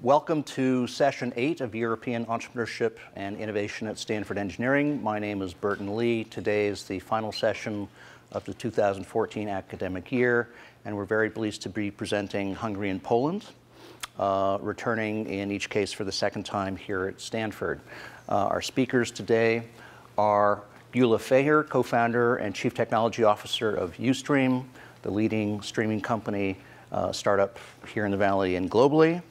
Welcome to session 8 of European Entrepreneurship and Innovation at Stanford Engineering. My name is Burton Lee. Today is the final session of the 2014 academic year, and we're very pleased to be presenting Hungary and Poland, returning in each case for the second time here at Stanford. Our speakers today are Gyula Feher, co-founder and chief technology officer of Ustream, the leading streaming company startup here in the Valley and globally,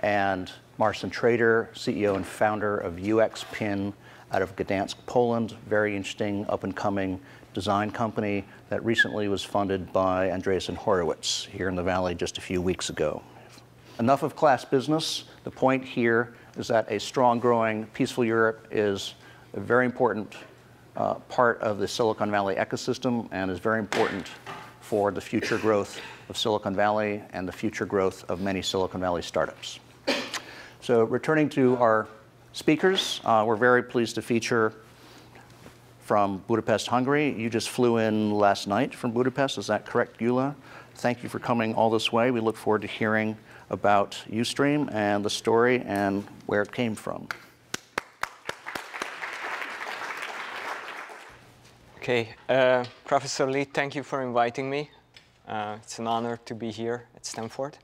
and Marcin, Treder, CEO and founder of UXPin out of Gdansk, Poland, very interesting up-and-coming design company that recently was funded by Andreessen Horowitz here in the Valley just a few weeks ago. Enough of class business. The point here is that a strong, growing, peaceful Europe is a very important part of the Silicon Valley ecosystem and is very important for the future growth of Silicon Valley and the future growth of many Silicon Valley startups. So returning to our speakers, we're very pleased to feature from Budapest, Hungary. You just flew in last night from Budapest, is that correct, Gyula? Thank you for coming all this way. We look forward to hearing about Ustream and the story and where it came from. Okay, Professor Lee, thank you for inviting me. It's an honor to be here at Stanford.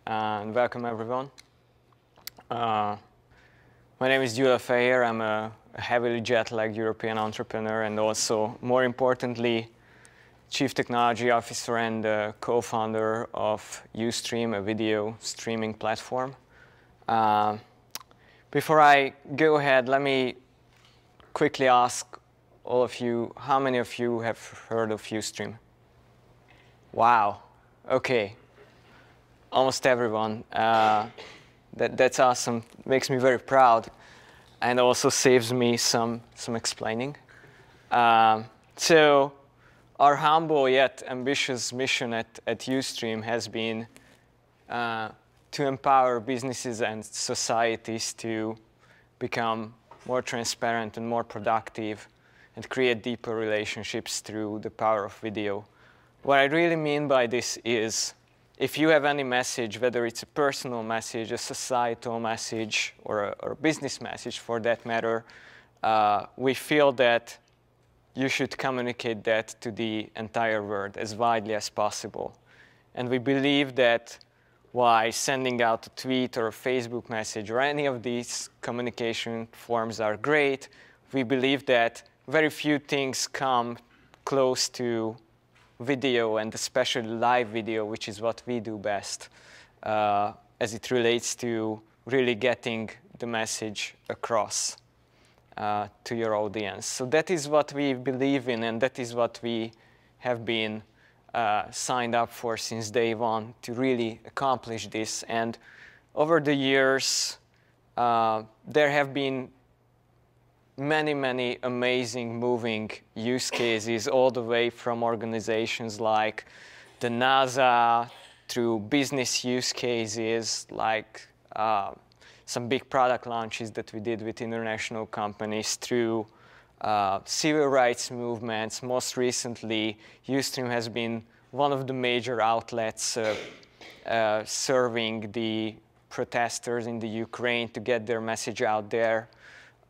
And welcome, everyone. My name is Gyula Feher. I'm a heavily jet-lagged European entrepreneur and also, more importantly, Chief Technology Officer and co-founder of Ustream, a video streaming platform. Before I go ahead, let me quickly ask all of you, how many of you have heard of Ustream? Wow, okay, almost everyone. That's awesome, makes me very proud and also saves me some explaining. So our humble yet ambitious mission at Ustream has been to empower businesses and societies to become more transparent and more productive and create deeper relationships through the power of video. What I really mean by this is, if you have any message, whether it's a personal message, a societal message, or a business message for that matter, we feel that you should communicate that to the entire world as widely as possible. And we believe that while sending out a tweet or a Facebook message or any of these communication forms are great, we believe that very few things come close to video, and especially live video, which is what we do best, as it relates to really getting the message across to your audience. So that is what we believe in, and that is what we have been signed up for since day one, to really accomplish this. And over the years, there have been many amazing moving use cases, all the way from organizations like the NASA through business use cases like some big product launches that we did with international companies, through civil rights movements. Most recently, Ustream has been one of the major outlets serving the protesters in the Ukraine to get their message out there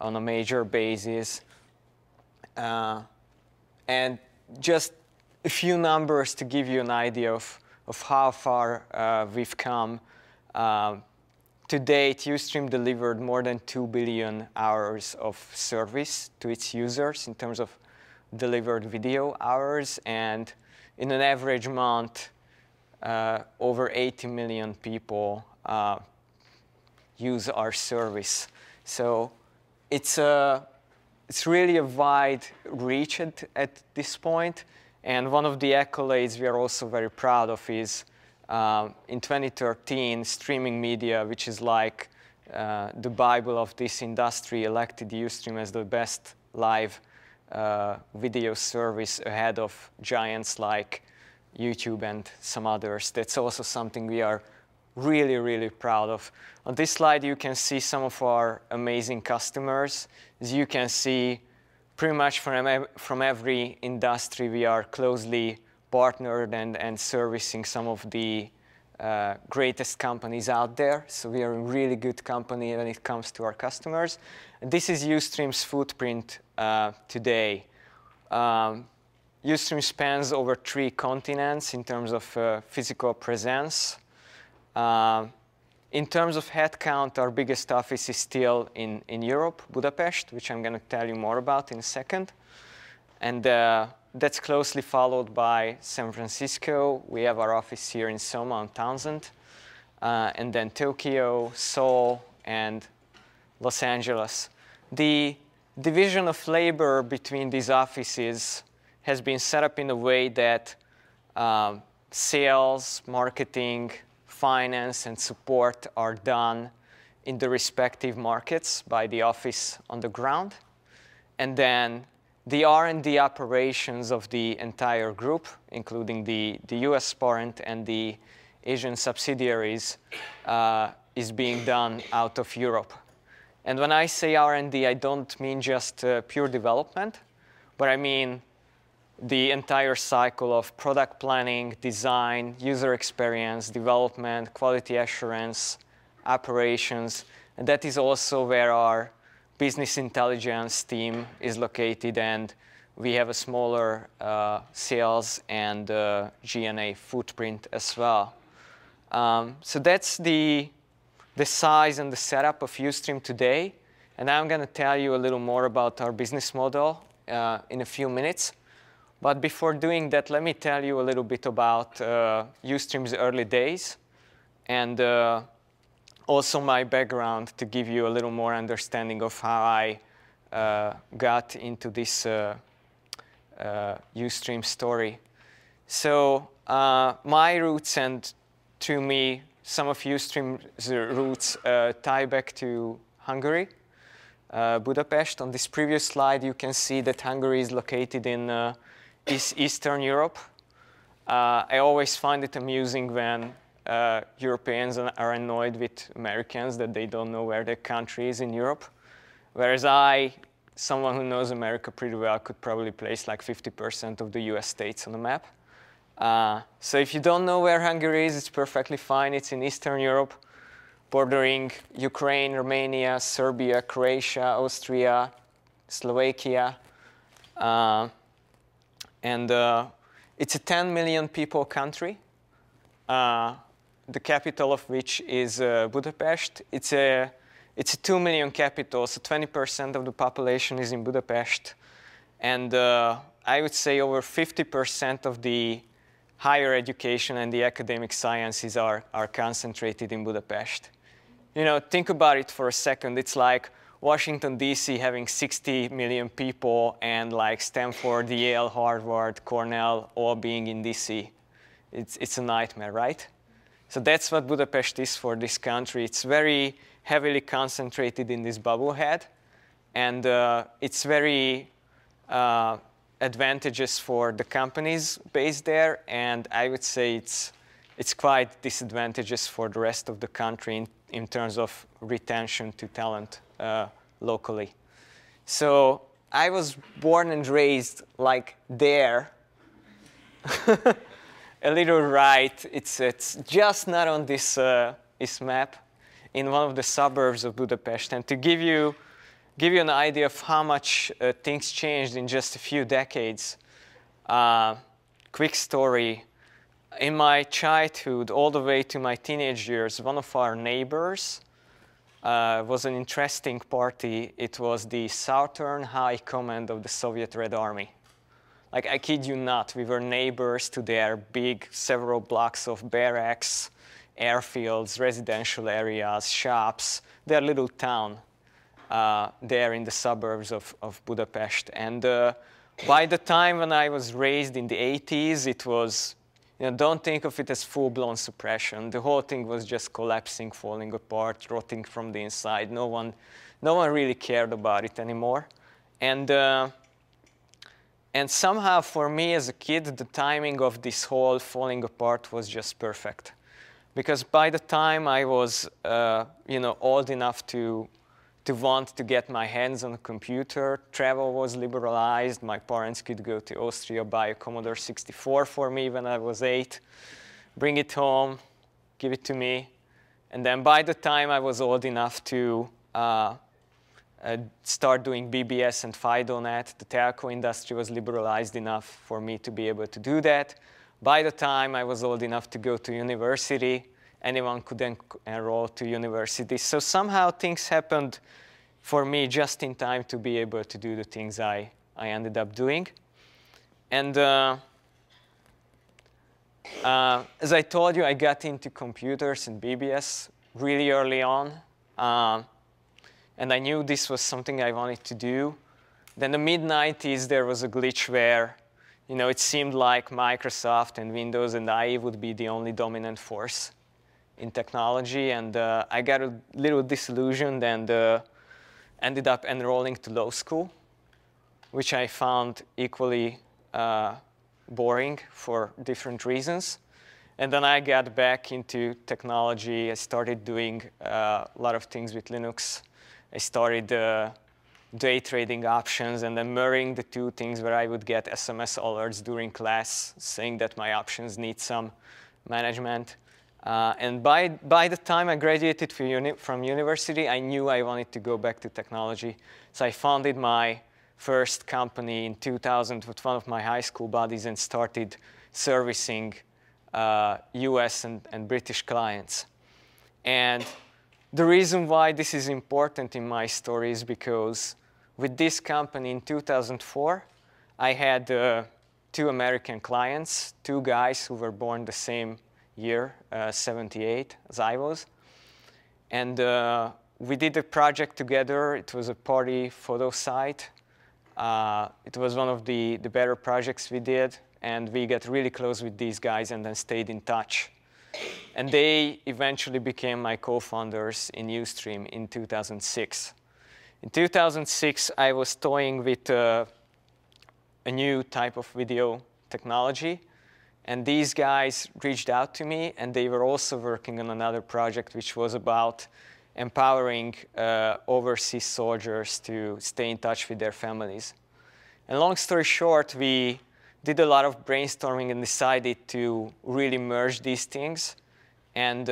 on a major basis. And just a few numbers to give you an idea of how far we've come. To date, Ustream delivered more than 2 billion hours of service to its users in terms of delivered video hours, and in an average month, over 80 million people use our service. So it's really a wide reach at this point. And one of the accolades we are also very proud of is in 2013, streaming media, which is like the Bible of this industry, elected Ustream as the best live video service ahead of giants like YouTube and some others. That's also something we are really proud of. On this slide, you can see some of our amazing customers. As you can see, pretty much from every industry, we are closely partnered and servicing some of the greatest companies out there. So we are a really good company when it comes to our customers. And this is Ustream's footprint today. Ustream spans over 3 continents in terms of physical presence. In terms of headcount, our biggest office is still in Europe, Budapest, which I'm going to tell you more about in a second. And that's closely followed by San Francisco. We have our office here in Soma on Townsend. And then Tokyo, Seoul, and Los Angeles. The division of labor between these offices has been set up in a way that sales, marketing, finance, and support are done in the respective markets by the office on the ground. And then the R&D operations of the entire group, including the US parent and the Asian subsidiaries, is being done out of Europe. And when I say R&D, I don't mean just pure development, but I mean the entire cycle of product planning, design, user experience, development, quality assurance, operations. And that is also where our business intelligence team is located, and we have a smaller sales and G&A footprint as well. So that's the size and the setup of Ustream today. And I'm going to tell you a little more about our business model in a few minutes. But before doing that, let me tell you a little bit about Ustream's early days and also my background to give you a little more understanding of how I got into this Ustream story. So my roots, and to me, some of Ustream's roots tie back to Hungary, Budapest. On this previous slide, you can see that Hungary is located in Eastern Europe. I always find it amusing when Europeans are annoyed with Americans that they don't know where their country is in Europe. Whereas I, someone who knows America pretty well, could probably place like 50% of the US states on the map. So if you don't know where Hungary is, it's perfectly fine. It's in Eastern Europe, bordering Ukraine, Romania, Serbia, Croatia, Austria, Slovakia. And it's a 10 million people country, the capital of which is Budapest. It's a 2 million capital, so 20% of the population is in Budapest. And I would say over 50% of the higher education and the academic sciences are concentrated in Budapest. You know, think about it for a second. It's like Washington, D.C. having 60 million people and like Stanford, Yale, Harvard, Cornell all being in D.C. It's a nightmare, right? So that's what Budapest is for this country. It's very heavily concentrated in this bubblehead. And it's very advantageous for the companies based there. And I would say it's quite disadvantageous for the rest of the country in terms of retention to talent locally. So I was born and raised like there, a little right. It's just not on this map, in one of the suburbs of Budapest. And to give you an idea of how much things changed in just a few decades, quick story. In my childhood, all the way to my teenage years, one of our neighbors was an interesting party. It was the Southern High Command of the Soviet Red Army. Like, I kid you not, we were neighbors to their big, several blocks of barracks, airfields, residential areas, shops, their little town there in the suburbs of Budapest. And by the time when I was raised in the 80s, it was, you know, don't think of it as full-blown suppression. The whole thing was just collapsing, falling apart, rotting from the inside. No one really cared about it anymore. And somehow for me as a kid, the timing of this whole falling apart was just perfect. Because by the time I was old enough to want to get my hands on a computer, travel was liberalized. My parents could go to Austria, buy a Commodore 64 for me when I was 8, bring it home, give it to me. And then by the time I was old enough to start doing BBS and FIDO.net, the telco industry was liberalized enough for me to be able to do that. By the time I was old enough to go to university, anyone could then enroll to university. So somehow things happened for me just in time to be able to do the things I ended up doing. And as I told you, I got into computers and BBS really early on. And I knew this was something I wanted to do. Then the mid-90s, there was a glitch where it seemed like Microsoft and Windows and IE would be the only dominant force in technology. And I got a little disillusioned and ended up enrolling to law school, which I found equally boring for different reasons. And then I got back into technology. I started doing a lot of things with Linux. I started day trading options and then marrying the two things where I would get SMS alerts during class saying that my options need some management. And by the time I graduated from university, I knew I wanted to go back to technology. So I founded my first company in 2000 with one of my high school buddies and started servicing US and British clients. And the reason why this is important in my story is because with this company in 2004, I had 2 American clients, 2 guys who were born the same year, 78, as I was. And we did a project together. It was a party photo site. It was one of the better projects we did. And we got really close with these guys and then stayed in touch. And they eventually became my co-founders in Ustream in 2006. In 2006, I was toying with a new type of video technology. And these guys reached out to me, and they were also working on another project, which was about empowering overseas soldiers to stay in touch with their families. And long story short, we did a lot of brainstorming and decided to really merge these things and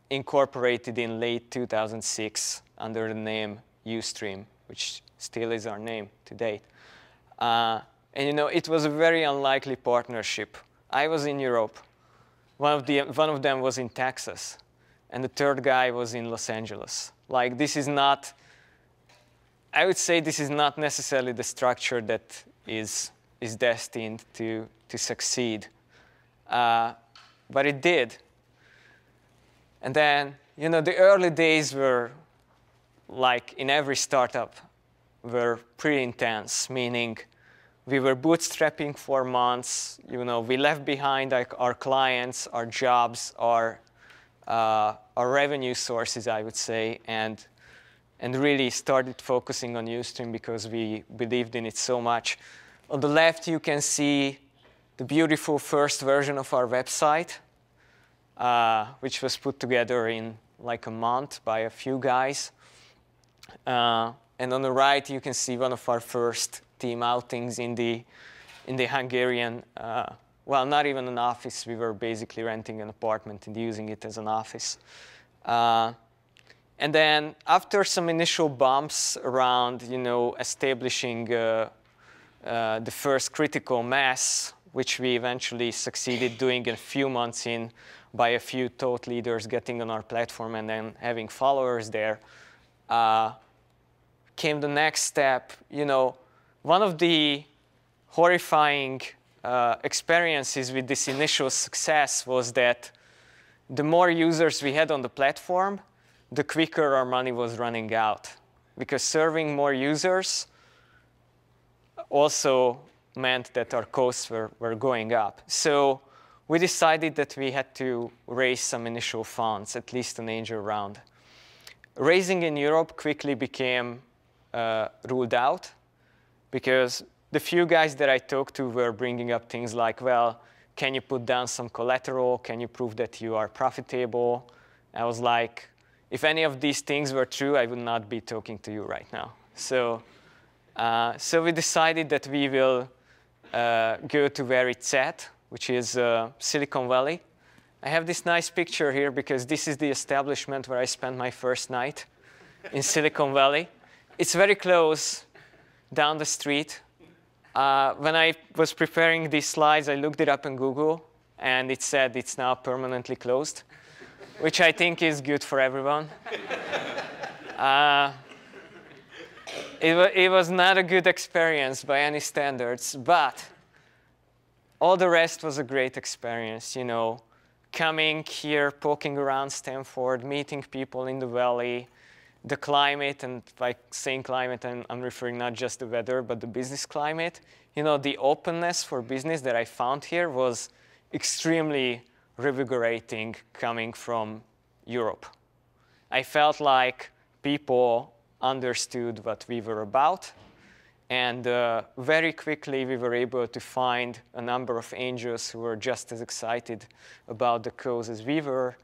incorporate it in late 2006 under the name Ustream, which still is our name to date. And it was a very unlikely partnership. I was in Europe. One of them was in Texas. And the third guy was in Los Angeles. Like, this is not, I would say this is not necessarily the structure that is destined to succeed. But it did. And then, the early days were, like in every startup, were pretty intense, meaning we were bootstrapping for months. We left behind our clients, our jobs, our revenue sources, I would say, and really started focusing on Ustream because we believed in it so much. On the left, you can see the beautiful first version of our website, which was put together in like a month by a few guys. And on the right, you can see one of our first team outings in the Hungarian, well, not even an office. We were basically renting an apartment and using it as an office. And then after some initial bumps around, establishing the first critical mass, which we eventually succeeded doing in a few months in by a few thought leaders getting on our platform and then having followers there, came the next step. One of the horrifying experiences with this initial success was that the more users we had on the platform, the quicker our money was running out. Because serving more users also meant that our costs were going up. So we decided that we had to raise some initial funds, at least an angel round. Raising in Europe quickly became ruled out because the few guys that I talked to were bringing up things like, well, can you put down some collateral? Can you prove that you are profitable? I was like, if any of these things were true, I would not be talking to you right now. So we decided that we will go to where it's at, which is Silicon Valley. I have this nice picture here because this is the establishment where I spent my first night in Silicon Valley. It's very close down the street. When I was preparing these slides, I looked it up in Google, and it said it's now permanently closed, which I think is good for everyone. It was not a good experience by any standards, but all the rest was a great experience, you know, coming here, poking around Stanford, meeting people in the valley, the climate, and by saying climate, I'm referring not just the weather, but the business climate. You know, the openness for business that I found here was extremely revigorating coming from Europe. I felt like people understood what we were about, and very quickly we were able to find a number of angels who were just as excited about the cause as we were,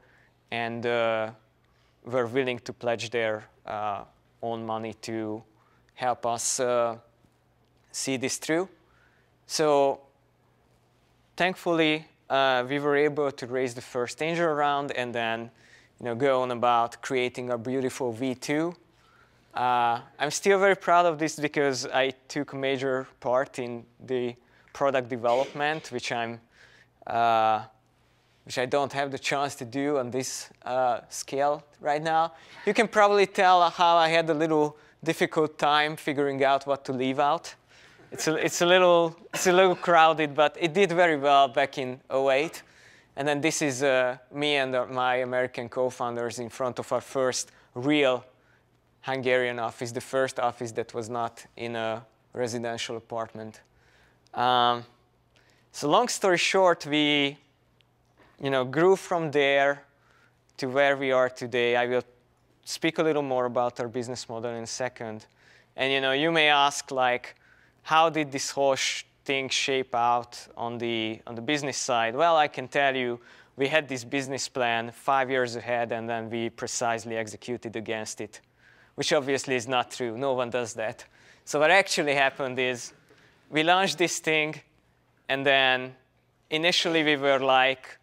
and were willing to pledge their own money to help us see this through. So thankfully, we were able to raise the first angel round and then go on about creating a beautiful V2. I'm still very proud of this because I took a major part in the product development, which I don't have the chance to do on this scale right now. You can probably tell how I had a little difficult time figuring out what to leave out. It's a little crowded, but it did very well back in 2008. And then this is me and my American co-founders in front of our first real Hungarian office, the first office that was not in a residential apartment. So long story short, we grew from there to where we are today. I will speak a little more about our business model in a second. And you may ask, like, how did this whole thing shape out on the business side? Well, I can tell you, we had this business plan 5 years ahead, and then we precisely executed against it, which obviously is not true. No one does that. So what actually happened is we launched this thing, and then initially we were like,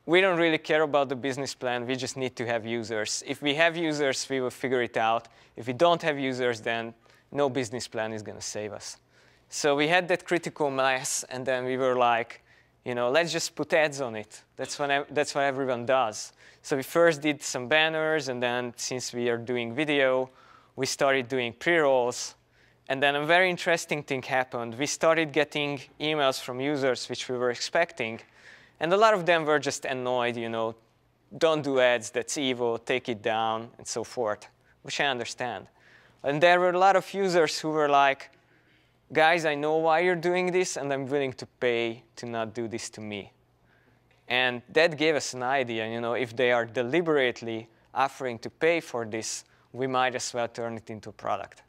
we don't really care about the business plan. We just need to have users. If we have users, we will figure it out. If we don't have users, then no business plan is going to save us. So we had that critical mass, and then we were like, let's just put ads on it. That's what everyone does. So we first did some banners, and then since we are doing video, we started doing pre-rolls. And then a very interesting thing happened. We started getting emails from users, which we were expecting. And a lot of them were just annoyed, don't do ads, that's evil, take it down, and so forth, which I understand. And there were a lot of users who were like, guys, I know why you're doing this, and I'm willing to pay to not do this to me. And that gave us an idea, if they are deliberately offering to pay for this, we might as well turn it into a product.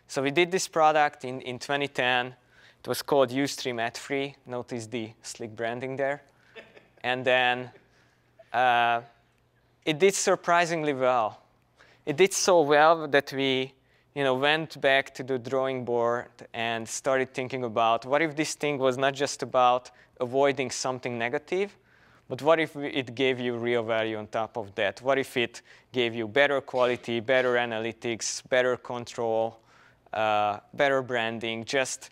So we did this product in 2010. It was called Ustream Ad Free. Notice the slick branding there. And then it did surprisingly well. It did so well that we went back to the drawing board and started thinking about what if this thing was not just about avoiding something negative, but what if it gave you real value on top of that? What if it gave you better quality, better analytics, better control, better branding, just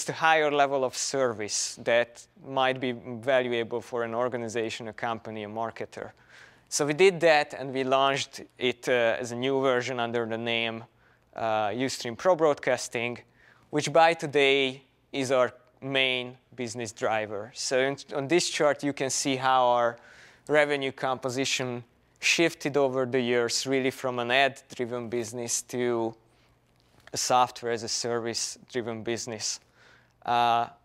a higher level of service that might be valuable for an organization, a company, a marketer. So we did that, and we launched it as a new version under the name Ustream Pro Broadcasting, which by today is our main business driver. So on this chart, you can see how our revenue composition shifted over the years, really from an ad-driven business to a software as a service-driven business.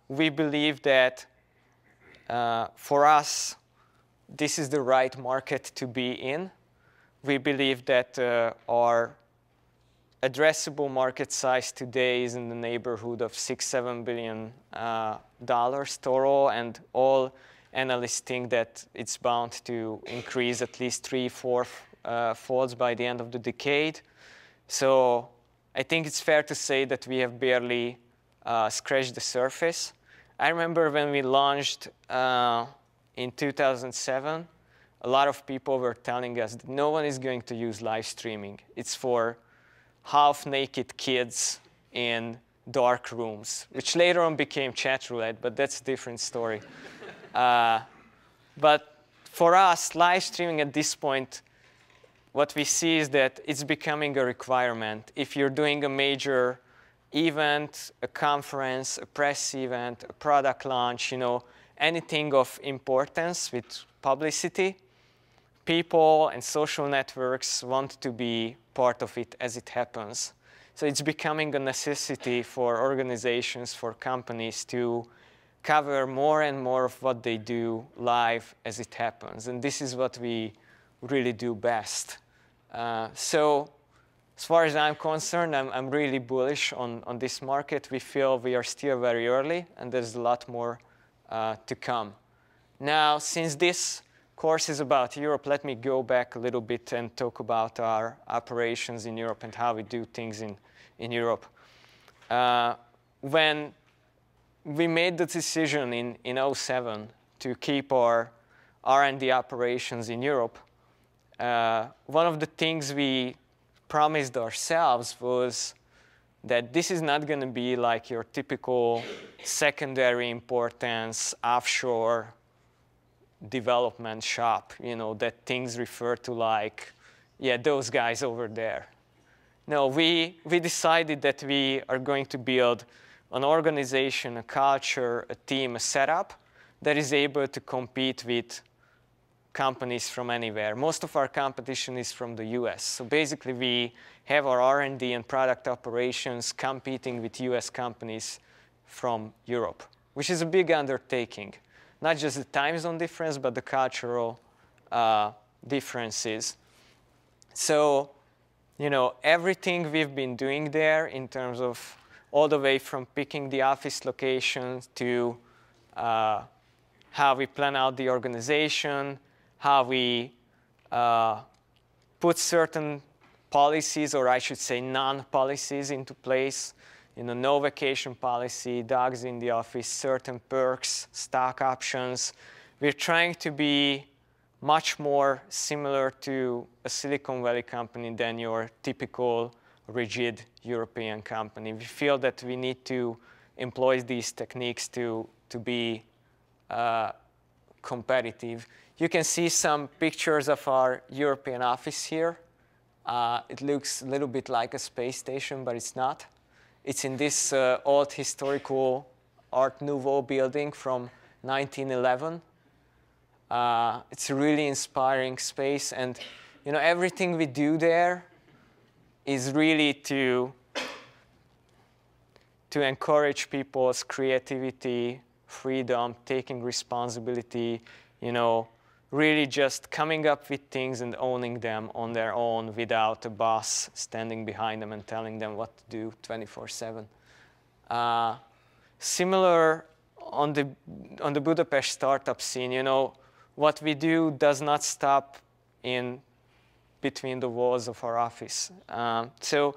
We believe that for us, this is the right market to be in. We believe that our addressable market size today is in the neighborhood of $6-7 billion total, and all analysts think that it's bound to increase at least 3-4 folds by the end of the decade. So I think it's fair to say that we have barely scratched the surface. I remember when we launched in 2007, a lot of people were telling us that no one is going to use live streaming. It's for half-naked kids in dark rooms, which later on became chat roulette, but that's a different story. But for us, live streaming at this point, what we see is that it's becoming a requirement. If you're doing a major event, a conference, a press event, a product launch, anything of importance with publicity, people and social networks want to be part of it as it happens. So it's becoming a necessity for organizations, for companies to cover more and more of what they do live as it happens. And this is what we really do best. So as far as I'm concerned, I'm really bullish on this market. We feel we are still very early, and there's a lot more to come. Now, since this course is about Europe, let me go back a little bit and talk about our operations in Europe and how we do things in Europe. When we made the decision in 2007 to keep our R&D operations in Europe, one of the things we promised ourselves was that this is not going to be like your typical secondary importance offshore development shop, that things refer to like, yeah, those guys over there. No, we decided that we are going to build an organization, a culture, a team, a setup that is able to compete with companies from anywhere. Most of our competition is from the US. So basically, we have our R&D and product operations competing with US companies from Europe, which is a big undertaking. Not just the time zone difference, but the cultural differences. So, everything we've been doing there in terms of all the way from picking the office location to how we plan out the organization, how we put certain policies, or I should say non-policies, into place. No vacation policy, dogs in the office, certain perks, stock options. We're trying to be much more similar to a Silicon Valley company than your typical rigid European company. We feel that we need to employ these techniques to be competitive. You can see some pictures of our European office here. It looks a little bit like a space station, but it's not. It's in this old historical Art Nouveau building from 1911. It's a really inspiring space, and everything we do there is really to encourage people's creativity, freedom, taking responsibility, really just coming up with things and owning them on their own without a boss standing behind them and telling them what to do 24/7. Similar on the Budapest startup scene, what we do does not stop in between the walls of our office. So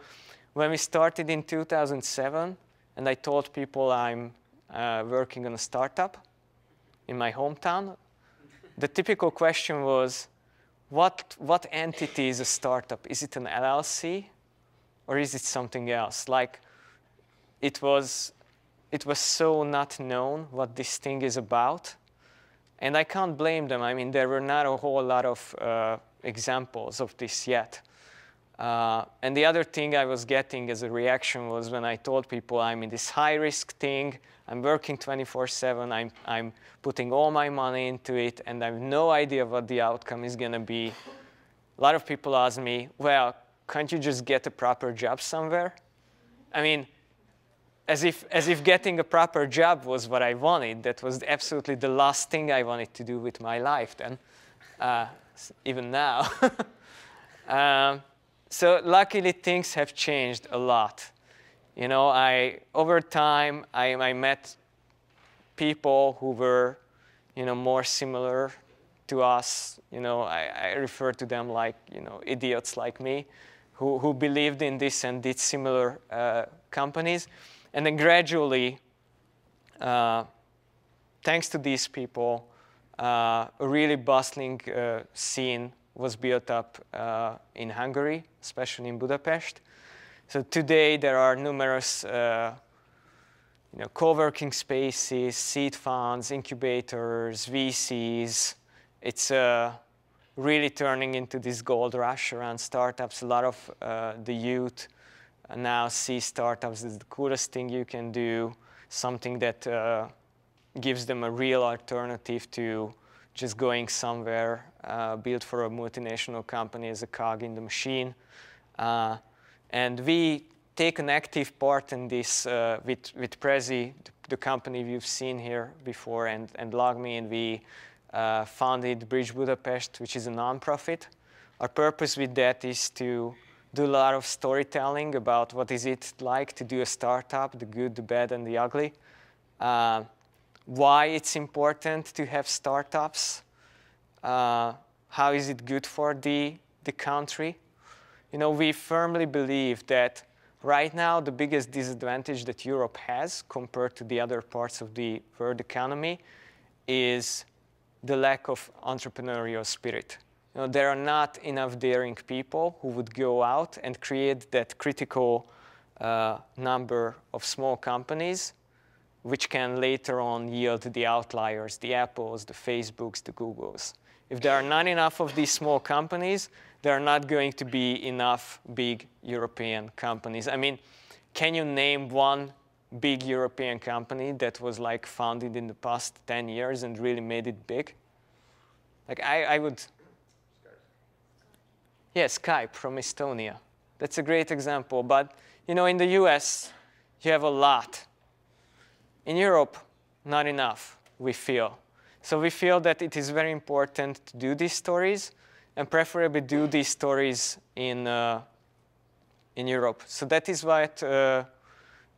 when we started in 2007, and I told people I'm working on a startup in my hometown, the typical question was, what entity is a startup? Is it an LLC, or is it something else? Like, it was so not known what this thing is about. And I can't blame them. I mean, there were not a whole lot of examples of this yet. And the other thing I was getting as a reaction was when I told people I'm in this high-risk thing, I'm working 24/7, I'm putting all my money into it, and I have no idea what the outcome is going to be. A lot of people ask me, well, can't you just get a proper job somewhere? I mean, as if getting a proper job was what I wanted. That was absolutely the last thing I wanted to do with my life then, even now. So luckily, things have changed a lot. Over time, I met people who were, more similar to us. I refer to them like, idiots like me, who believed in this and did similar companies. And then gradually, thanks to these people, a really bustling scene was built up in Hungary, especially in Budapest. So today there are numerous co-working spaces, seed funds, incubators, VCs. It's really turning into this gold rush around startups. A lot of the youth now see startups as the coolest thing you can do, something that gives them a real alternative to just going somewhere, built for a multinational company as a cog in the machine. And we take an active part in this with Prezi, the company we've seen here before, and LogMe, and we founded Bridge Budapest, which is a nonprofit. Our purpose with that is to do a lot of storytelling about what is it like to do a startup, the good, the bad, and the ugly. Why it's important to have startups. How is it good for the country? We firmly believe that right now the biggest disadvantage that Europe has compared to the other parts of the world economy is the lack of entrepreneurial spirit. There are not enough daring people who would go out and create that critical number of small companies which can later on yield the outliers, the Apples, the Facebooks, the Googles. If there are not enough of these small companies, there are not going to be enough big European companies. I mean, can you name one big European company that was like founded in the past 10 years and really made it big? Like I would. Yeah, Skype from Estonia. That's a great example. But in the US, you have a lot. In Europe, not enough, we feel. So we feel that it is very important to do these stories, and preferably do these stories in Europe. So that is what we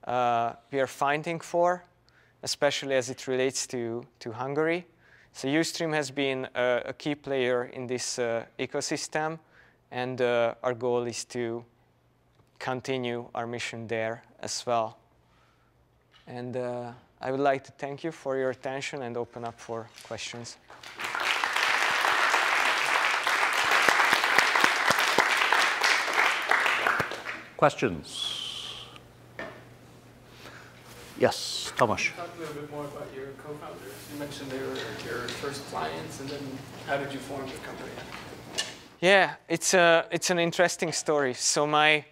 are fighting for, especially as it relates to Hungary. So Ustream has been a key player in this ecosystem, and our goal is to continue our mission there as well. And I would like to thank you for your attention and open up for questions. Questions? Yes, Tomasz. Can you talk a little bit more about your co-founders? You mentioned they were your first clients, and then how did you form the company? Yeah, it's an interesting story. So my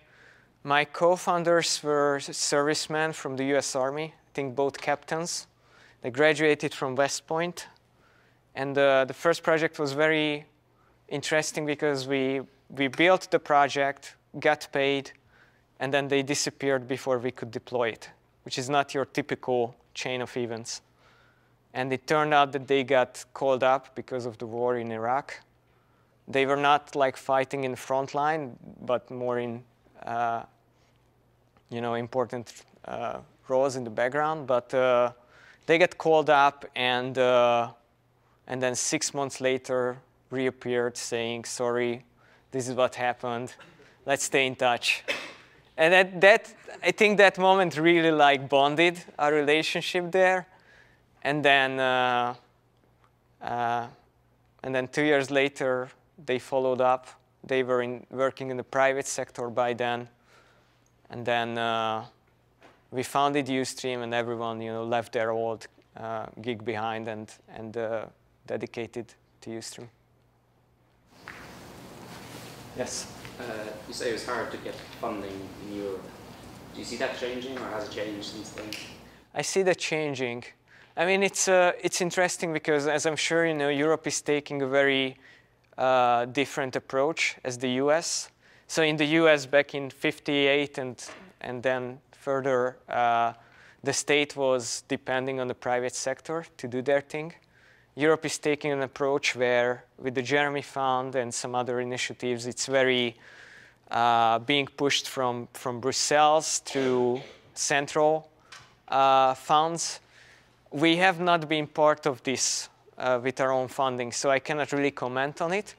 co-founders were servicemen from the US Army, I think both captains. They graduated from West Point. And the first project was very interesting because we built the project, got paid, and then they disappeared before we could deploy it, which is not your typical chain of events. And it turned out that they got called up because of the war in Iraq. They were not like fighting in the front line, but more in important roles in the background. But they get called up, and then 6 months later reappeared saying, sorry, this is what happened. Let's stay in touch. And I think that moment really like bonded our relationship there. And then 2 years later, they followed up. They were working in the private sector by then. And then we founded Ustream, and everyone left their old gig behind and dedicated to Ustream. Yes? You say it was hard to get funding in Europe. Do you see that changing, or has it changed since then? I see that changing. I mean, it's interesting because, as I'm sure you know, Europe is taking a very different approach as the US. So in the US back in '58 and then further, the state was depending on the private sector to do their thing. Europe is taking an approach where, with the Jeremy Fund and some other initiatives, it's very being pushed from Brussels to central funds. We have not been part of this with our own funding, so I cannot really comment on it.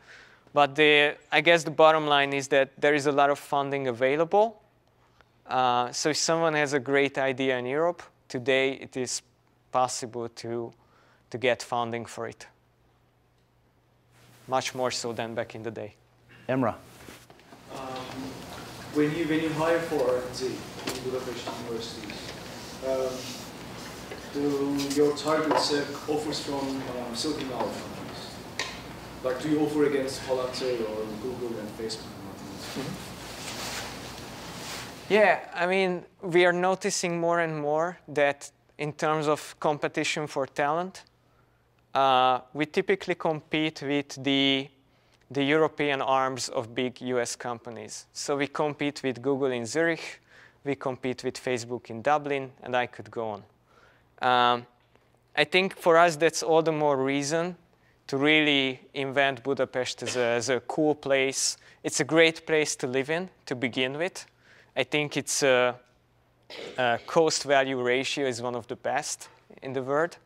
But I guess the bottom line is that there is a lot of funding available. So if someone has a great idea in Europe, today it is possible to get funding for it. much more so than back in the day. Emrah. When you hire for R&D in Budapest universities, do your targets offers from Silicon Valley companies? Like, do you offer against Palantir or Google and Facebook? Yeah, I mean, we are noticing more and more that in terms of competition for talent, we typically compete with the European arms of big US companies. So we compete with Google in Zurich, we compete with Facebook in Dublin, and I could go on. I think for us, that's all the more reason to really invent Budapest as a cool place. It's a great place to live in to begin with. I think its cost-value ratio is one of the best in the world.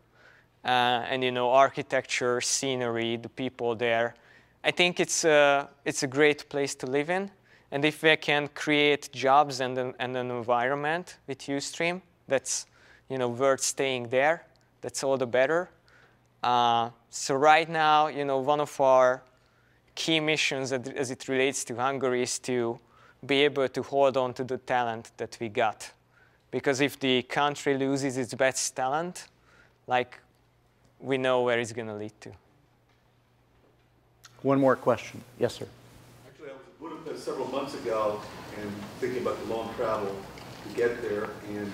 And you know, architecture, scenery, the people there. I think it's a great place to live in. And if we can create jobs and an environment with Ustream that's worth staying there, that's all the better. So right now, one of our key missions as it relates to Hungary is to be able to hold on to the talent that we got. Because if the country loses its best talent, we know where it's going to lead to. One more question. Yes, sir. Actually, I was in Budapest several months ago and thinking about the long travel to get there and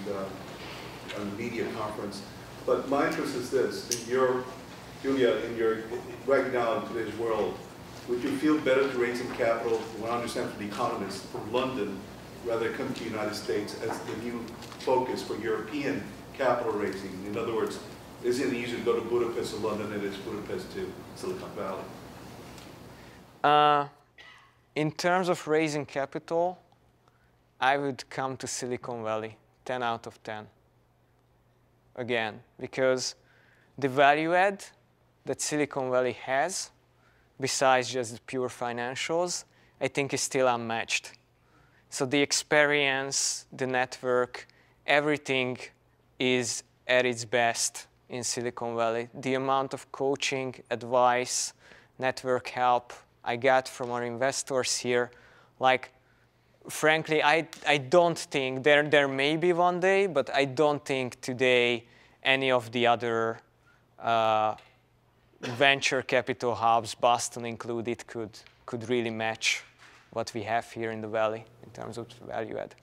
on the media conference. But my interest is this: Gyula, right now in today's world, would you feel better to raising capital, what I understand from the economists, from London, rather than come to the United States as the new focus for European capital raising? In other words, isn't it easier to go to Budapest or London than it is Budapest to Silicon Valley? In terms of raising capital, I would come to Silicon Valley, 10 out of 10. Again, because the value add that Silicon Valley has, besides just the pure financials, I think is still unmatched. So the experience, the network, everything is at its best in Silicon Valley. The amount of coaching, advice, network help I got from our investors here, frankly, I don't think, there may be one day, but I don't think today any of the other venture capital hubs, Boston included, could really match what we have here in the Valley in terms of value add.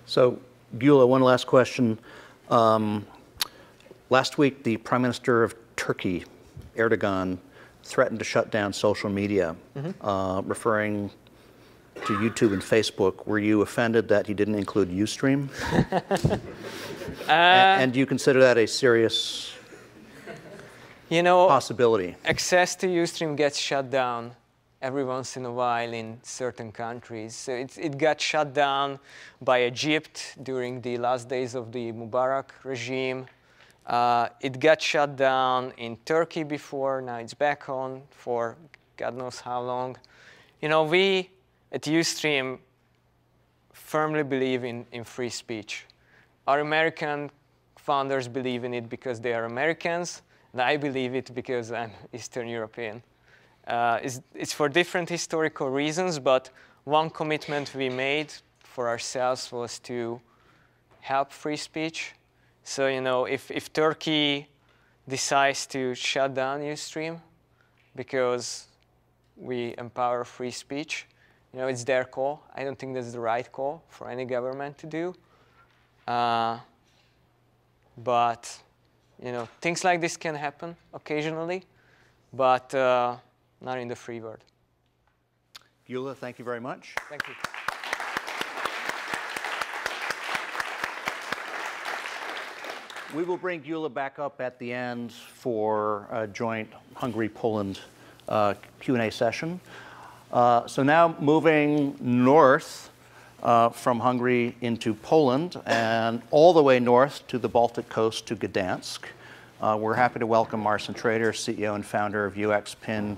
So, Gyula, one last question. Last week, the Prime Minister of Turkey, Erdogan, threatened to shut down social media, referring to YouTube and Facebook. Were you offended that he didn't include Ustream? And do you consider that a serious possibility? Access to Ustream gets shut down every once in a while in certain countries. So it got shut down by Egypt during the last days of the Mubarak regime. It got shut down in Turkey before. Now it's back on for God knows how long. We at Ustream firmly believe in free speech. Our American founders believe in it because they are Americans, and I believe it because I'm Eastern European. It's for different historical reasons, but one commitment we made for ourselves was to help free speech. So, if Turkey decides to shut down Ustream because we empower free speech, it's their call. I don't think that's the right call for any government to do. But, things like this can happen occasionally, but not in the free world. Gyula, thank you very much. Thank you. We will bring Gyula back up at the end for a joint Hungary-Poland Q&A session. So now moving north from Hungary into Poland and all the way north to the Baltic coast to Gdansk. We're happy to welcome Marcin, Treder, CEO and founder of UXPin,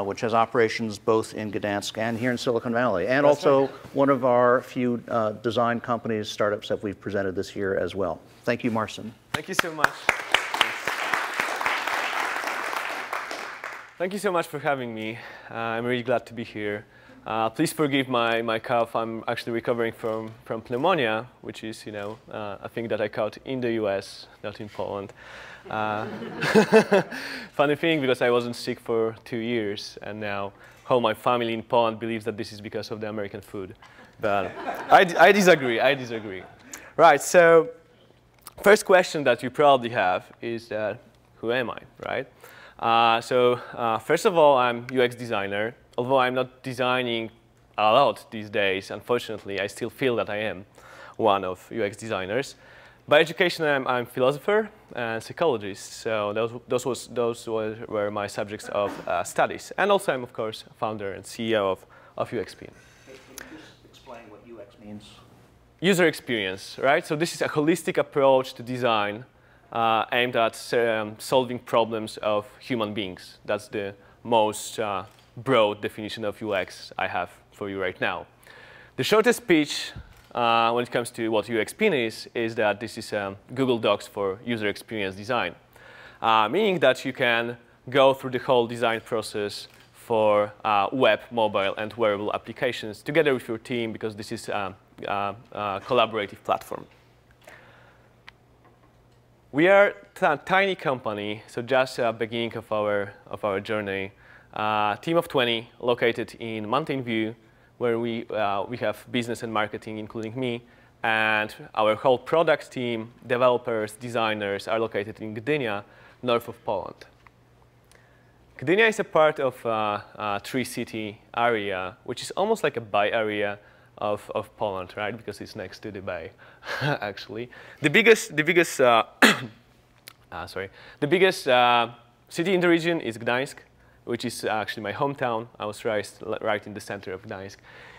which has operations both in Gdansk and here in Silicon Valley, and That's also right. one of our few design companies, startups that we've presented this year as well. Thank you, Marcin. Thank you so much. Thank you so much for having me. I'm really glad to be here. Please forgive my cough. I'm actually recovering from pneumonia, which is, a thing that I caught in the US, not in Poland. Funny thing, because I wasn't sick for 2 years, and now whole my family in Poland believes that this is because of the American food. But I disagree. I disagree. Right. So first question that you probably have is that, who am I, right? First of all, I'm UX designer. Although I'm not designing a lot these days, unfortunately, I still feel that I am one of UX designers. By education, I'm philosopher and psychologist. So those were my subjects of studies. And also, I'm, of course, founder and CEO of UXPin. Can you just explain what UX means? User experience, right? So this is a holistic approach to design aimed at solving problems of human beings. That's the most broad definition of UX I have for you right now. The shortest speech when it comes to what UXPin is that this is Google Docs for user experience design, meaning that you can go through the whole design process for web, mobile, and wearable applications together with your team, because this is a collaborative platform. We are a tiny company, so just a beginning of our journey. Team of 20 located in Mountain View, where we have business and marketing, including me, and our whole product team, developers, designers, are located in Gdynia, north of Poland. Gdynia is a part of a three-city area, which is almost like a bay area of Poland, right? Because it's next to the bay, actually. The biggest city in the region is Gdansk, which is actually my hometown. I was raised right in the center of Gdansk.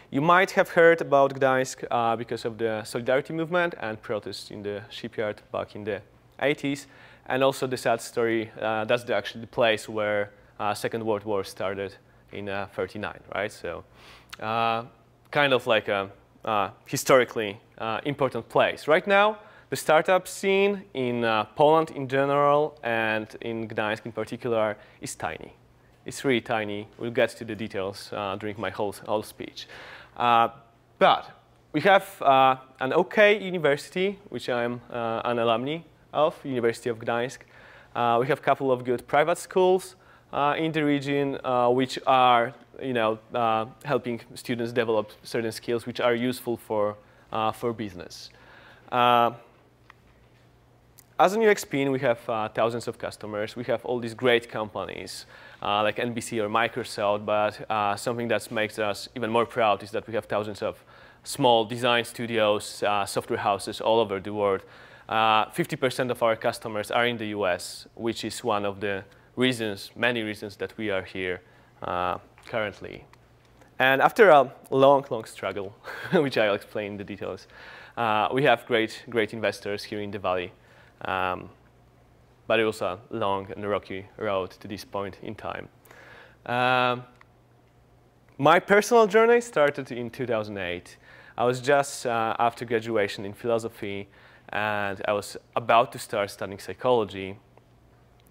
You might have heard about Gdansk because of the Solidarity movement and protests in the shipyard back in the 80s. And also the sad story, that's actually the place where Second World War started in 1939, right? So kind of like a historically important place. Right now, the startup scene in Poland in general and in Gdansk in particular is tiny. It's really tiny. We'll get to the details during my whole speech. But we have an OK university, which I'm an alumni of, University of Gdansk. We have a couple of good private schools in the region, which are helping students develop certain skills which are useful for business. As an UXPin, we have thousands of customers. We have all these great companies like NBC or Microsoft, but something that makes us even more proud is that we have thousands of small design studios, software houses all over the world. 50% of our customers are in the US, which is one of the reasons, many reasons, that we are here currently. And after a long, long struggle, which I'll explain in the details, we have great investors here in the valley. But it was a long and rocky road to this point in time. My personal journey started in 2008. I was just after graduation in philosophy, and I was about to start studying psychology.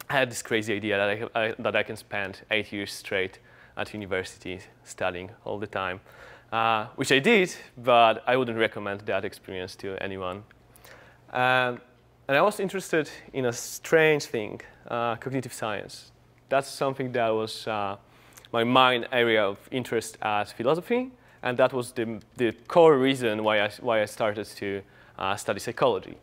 I had this crazy idea that I can spend 8 years straight at university studying all the time, which I did, but I wouldn't recommend that experience to anyone. And I was interested in a strange thing, cognitive science. That's something that was my main area of interest at philosophy, and that was the core reason why I started to study psychology.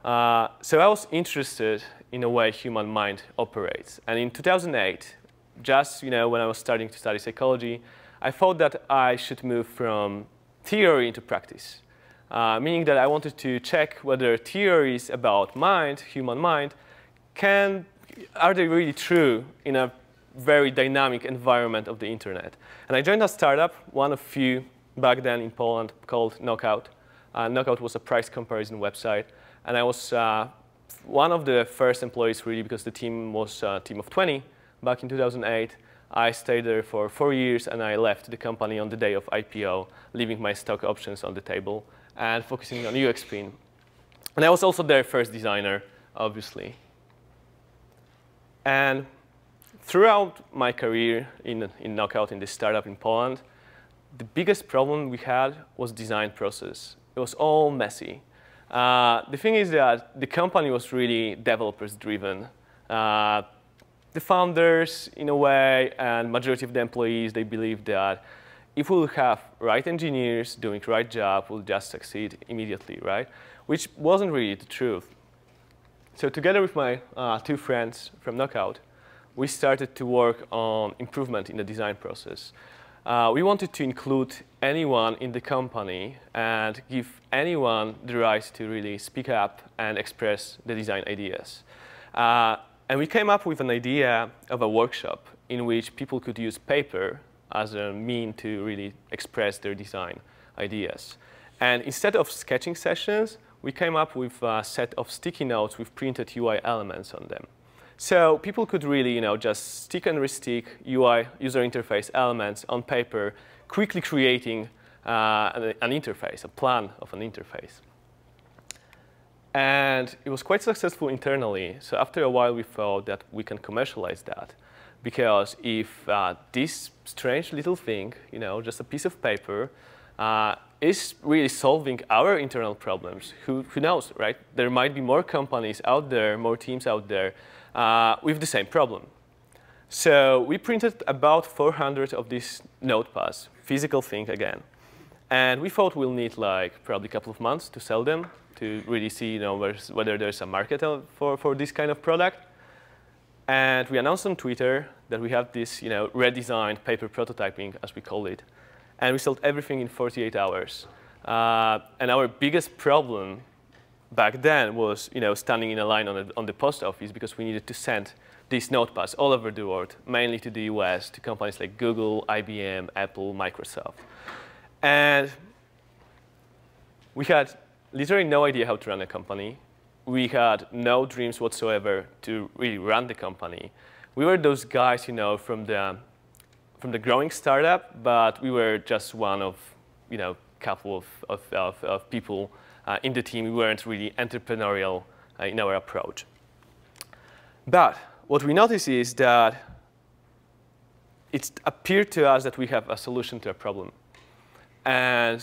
So I was interested in the way human mind operates. And in 2008, just when I was starting to study psychology, I thought that I should move from theory into practice. Meaning that I wanted to check whether theories about mind, human mind, are they really true in a very dynamic environment of the internet. And I joined a startup, one of few back then in Poland, called Knockout. Knockout was a price comparison website. And I was one of the first employees, really, because the team was a team of 20 back in 2008. I stayed there for 4 years, and I left the company on the day of IPO, leaving my stock options on the table and focusing on UXPin. And I was also their first designer, obviously. And throughout my career in Knockout, in this startup in Poland, the biggest problem we had was design process. It was all messy. The thing is that the company was really developers-driven. The founders, in a way, and majority of the employees, they believed that if we'll have right engineers doing the right job, we'll just succeed immediately, right? Which wasn't really the truth. So together with my two friends from Knockout, we started to work on improvement in the design process. We wanted to include anyone in the company and give anyone the right to really speak up and express the design ideas. And we came up with an idea of a workshop in which people could use paper as a mean to really express their design ideas. And instead of sketching sessions, we came up with a set of sticky notes with printed UI elements on them. So people could really, just stick and restick UI user interface elements on paper, quickly creating an interface, a plan of an interface. And it was quite successful internally. So after a while, we thought that we can commercialize that. Because if this strange little thing, just a piece of paper, is really solving our internal problems, who knows, right? There might be more companies out there, more teams out there with the same problem. So we printed about 400 of these notepads, physical thing again. And we thought we'll need probably a couple of months to sell them, to really see whether there's a market for this kind of product. And we announced on Twitter that we have this redesigned paper prototyping, as we call it. And we sold everything in 48 hours. And our biggest problem back then was standing in a line on the post office because we needed to send these notepads all over the world, mainly to the US, to companies like Google, IBM, Apple, Microsoft. And we had literally no idea how to run a company. We had no dreams whatsoever to really run the company. We were those guys, from the growing startup, but we were just one of, couple of people in the team. We weren't really entrepreneurial in our approach. But what we noticed is that it appeared to us that we have a solution to a problem. And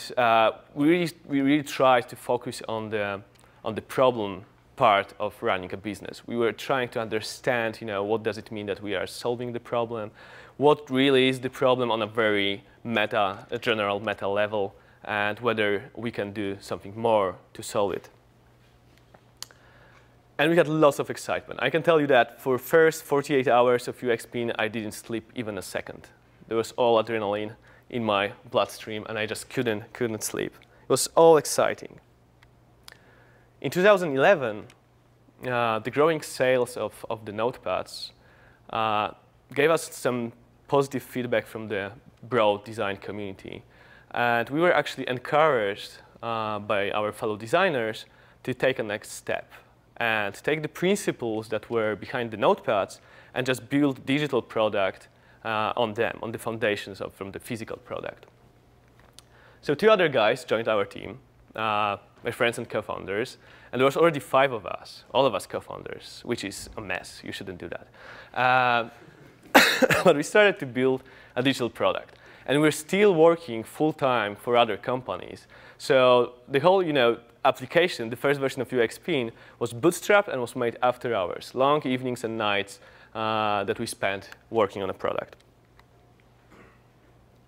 we really tried to focus on the problem part of running a business. We were trying to understand, what does it mean that we are solving the problem? What really is the problem on a very general meta level, and whether we can do something more to solve it. And we had lots of excitement. I can tell you that for first 48 hours of UXPin, I didn't sleep even a second. There was all adrenaline in my bloodstream, and I just couldn't sleep. It was all exciting. In 2011, the growing sales of the notepads gave us some positive feedback from the broad design community. And we were actually encouraged by our fellow designers to take a next step and take the principles that were behind the notepads and just build digital product on them, on the foundations from the physical product. So 2 other guys joined our team, my friends and co-founders, and there was already 5 of us, all of us co-founders, which is a mess. You shouldn't do that. But we started to build a digital product. And we're still working full-time for other companies. So the whole application, the first version of UXPin, was bootstrapped and was made after hours, long evenings and nights that we spent working on a product.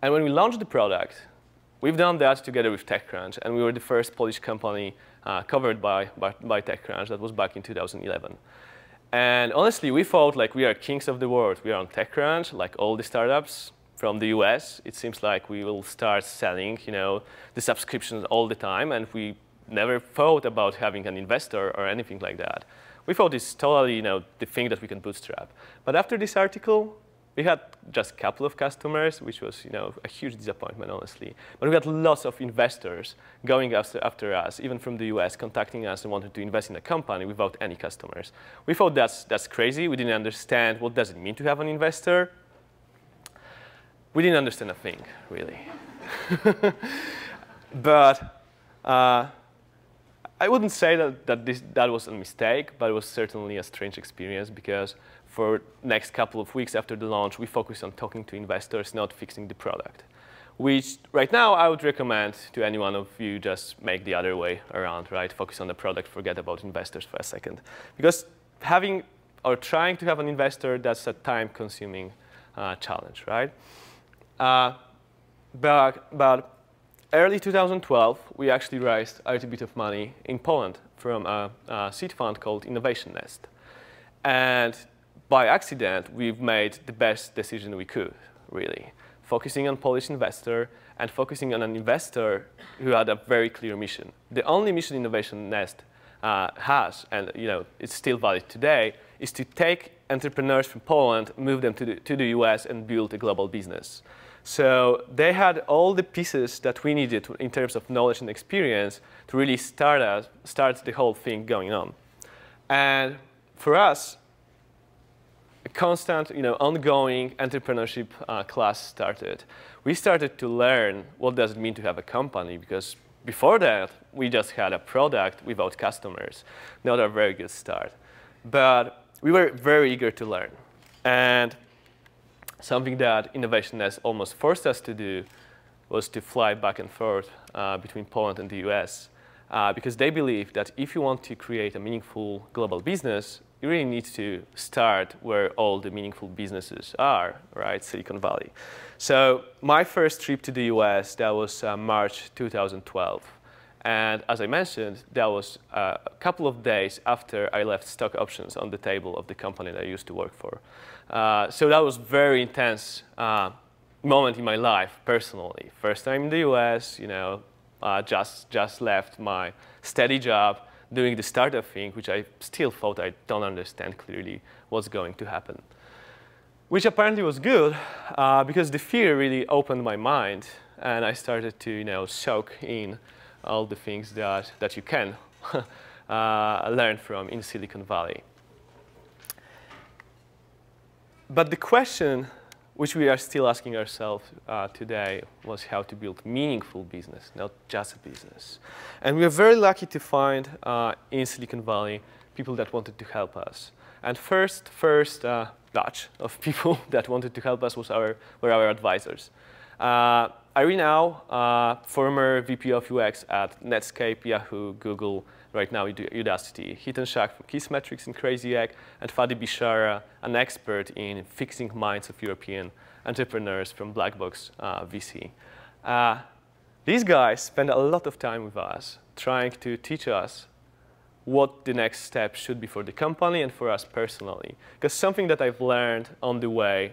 And when we launched the product, we've done that together with TechCrunch, and we were the first Polish company covered by TechCrunch. That was back in 2011. And honestly, we thought we are kings of the world. We are on TechCrunch, like all the startups from the US. It seems like we will start selling, the subscriptions all the time, and we never thought about having an investor or anything like that. We thought it's totally, the thing that we can bootstrap. But after this article, we had just a couple of customers, which was, a huge disappointment, honestly. But we had lots of investors going after us, even from the US, contacting us and wanted to invest in a company without any customers. We thought that's crazy. We didn't understand what does it mean to have an investor. We didn't understand a thing, really. But I wouldn't say that was a mistake, but it was certainly a strange experience because for next couple of weeks after the launch, we focus on talking to investors, not fixing the product. Which right now I would recommend to any one of you just make the other way around, right? Focus on the product, forget about investors for a second. Because having or trying to have an investor, that's a time-consuming challenge, right? But early 2012, we actually raised a little bit of money in Poland from a seed fund called Innovation Nest. And by accident, we've made the best decision we could, really. Focusing on Polish investor and focusing on an investor who had a very clear mission. The only mission Innovation Nest has, and it's still valid today, is to take entrepreneurs from Poland, move them to the US, and build a global business. So they had all the pieces that we needed in terms of knowledge and experience to really start the whole thing going on. And for us, a constant, ongoing entrepreneurship class started. We started to learn what does it mean to have a company, because before that, we just had a product without customers. Not a very good start. But we were very eager to learn. And something that Innovation Nest almost forced us to do was to fly back and forth between Poland and the US, because they believe that if you want to create a meaningful global business, you really need to start where all the meaningful businesses are, right? Silicon Valley. So my first trip to the US, that was March 2012. And as I mentioned, that was a couple of days after I left stock options on the table of the company that I used to work for. So that was a very intense moment in my life, personally. First time in the US, just left my steady job, doing the startup thing, which I still thought I don't understand clearly what's going to happen. Which apparently was good, because the fear really opened my mind, and I started to soak in all the things that you can learn from in Silicon Valley. But the question which we are still asking ourselves today was how to build meaningful business, not just a business. And we are very lucky to find in Silicon Valley people that wanted to help us. And first batch of people that wanted to help us were our advisors. Irina, former VP of UX at Netscape, Yahoo, Google, right now Udacity. Hiten Shak from Kissmetrics and Crazy Egg, and Fadi Bishara, an expert in fixing minds of European entrepreneurs from Blackbox VC. These guys spend a lot of time with us trying to teach us what the next step should be for the company and for us personally. Because something that I've learned on the way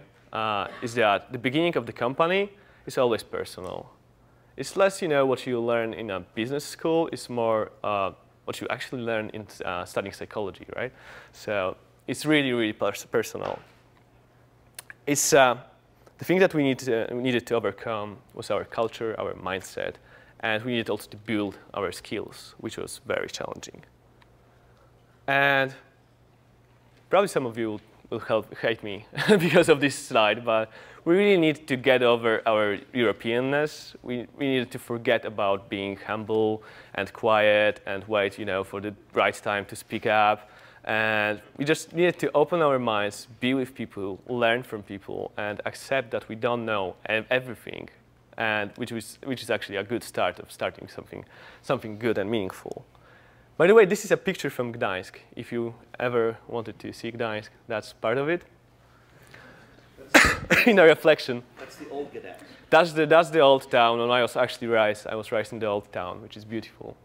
is that the beginning of the company is always personal. It's less what you learn in a business school, it's more what you actually learn in studying psychology, right? So it's really, really personal. It's the thing that we needed to overcome was our culture, our mindset, and we needed also to build our skills, which was very challenging. And probably some of you will hate me because of this slide, but we really need to get over our Europeanness. We needed to forget about being humble and quiet and wait, for the right time to speak up. And we just needed to open our minds, be with people, learn from people, and accept that we don't know everything, and which is actually a good start of starting something good and meaningful. By the way, this is a picture from Gdansk. If you ever wanted to see Gdansk, that's part of it. In a reflection. That's the old Gdansk. That's the old town. When I was actually raised, I was raised in the old town, which is beautiful.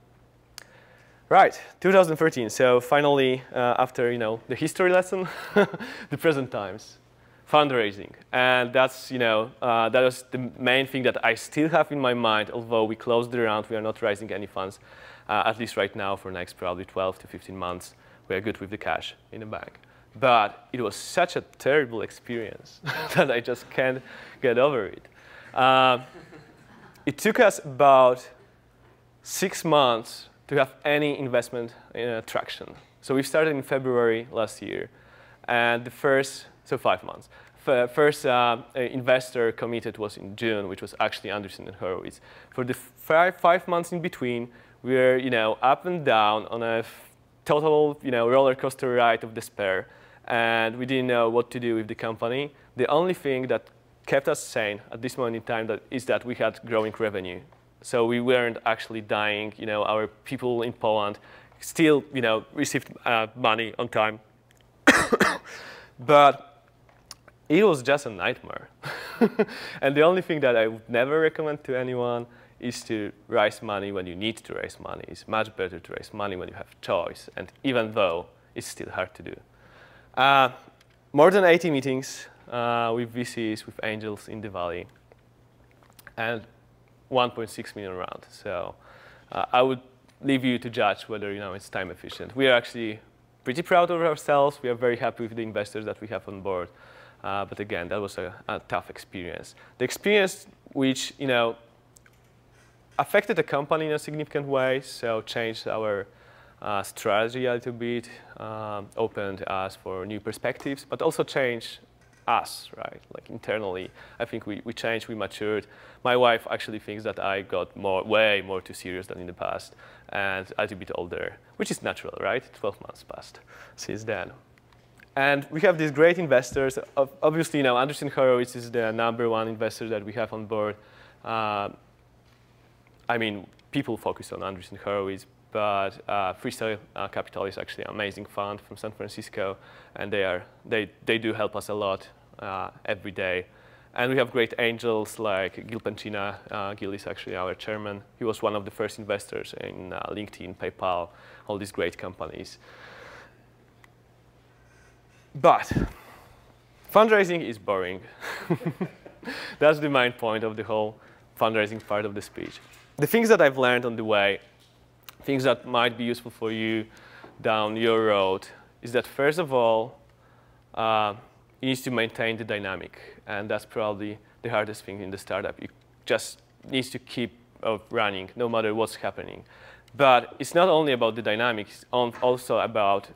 Right, 2013. So finally, after the history lesson, the present times, fundraising, and that's that was the main thing that I still have in my mind. Although we closed the round, we are not raising any funds. At least right now, for next probably 12 to 15 months, we are good with the cash in the bank. But it was such a terrible experience that I just can't get over it. It took us about 6 months to have any investment traction. So we started in February last year, and the first 5 months. First investor committed was in June, which was actually Anderson and Horowitz. For the 5 months in between, we were up and down on a total roller coaster ride of despair. and we didn't know what to do with the company. The only thing that kept us sane at this moment in time is that we had growing revenue. So we weren't actually dying. Our people in Poland still received money on time. But it was just a nightmare. And the only thing that I would never recommend to anyone is to raise money when you need to raise money. It's much better to raise money when you have choice, and even though it's still hard to do. More than 80 meetings with VCs, with angels in the Valley, and 1.6 million round. So I would leave you to judge whether it's time efficient. We are actually pretty proud of ourselves. We are very happy with the investors that we have on board. But again, that was a tough experience. The experience which affected the company in a significant way, so changed our strategy a little bit, opened us for new perspectives, but also changed us, right? Like internally, I think we changed, we matured. My wife actually thinks that I got way more too serious than in the past, and a little bit older, which is natural, right? 12 months passed since then. And we have these great investors. Obviously, Andreessen Horowitz is the #1 investor that we have on board. I mean, people focus on Andreessen Horowitz, but Freestyle Capital is actually an amazing fund from San Francisco, and they do help us a lot every day. And we have great angels like Gil Pencina. Gil is actually our chairman. He was one of the first investors in LinkedIn, PayPal, all these great companies. But fundraising is boring. That's the main point of the whole fundraising part of the speech. The things that I've learned on the way, things that might be useful for you down your road, is that first of all, you need to maintain the dynamic. And that's probably the hardest thing in the startup. You just need to keep running no matter what's happening. But it's not only about the dynamics, it's also about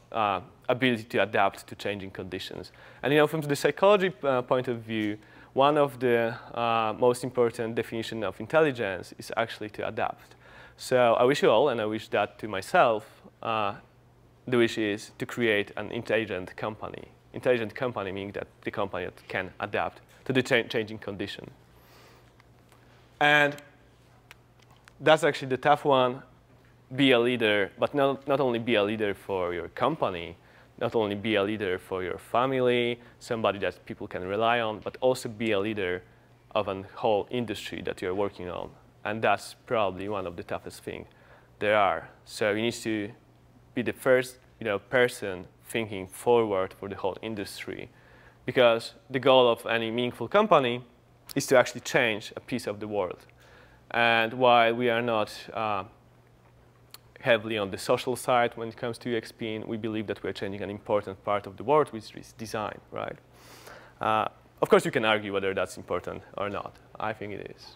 ability to adapt to changing conditions. And from the psychology point of view, one of the most important definitions of intelligence is actually to adapt. So I wish you all, and I wish that to myself, the wish is to create an intelligent company. Intelligent company meaning that the company that can adapt to the changing condition. And that's actually the tough one. Be a leader, but not only be a leader for your company, not only be a leader for your family, somebody that people can rely on, but also be a leader of a whole industry that you're working on. And that's probably one of the toughest things there are. So you need to be the first person thinking forward for the whole industry. Because the goal of any meaningful company is to actually change a piece of the world. And while we are not heavily on the social side when it comes to UXPin, we believe that we're changing an important part of the world, which is design, right? Of course, you can argue whether that's important or not. I think it is.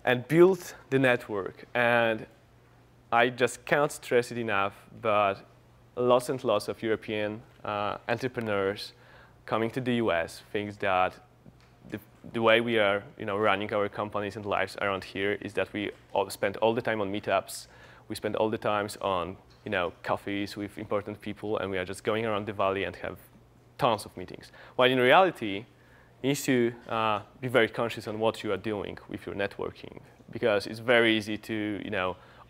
And build the network. And I just cannot stress it enough, but lots and lots of European entrepreneurs coming to the US think that the way we are running our companies and lives around here is that we spend all the time on meetups. We spend all the times on coffees with important people, and we are just going around the valley and have tons of meetings. While in reality, you need to be very conscious on what you are doing with your networking, because it's very easy to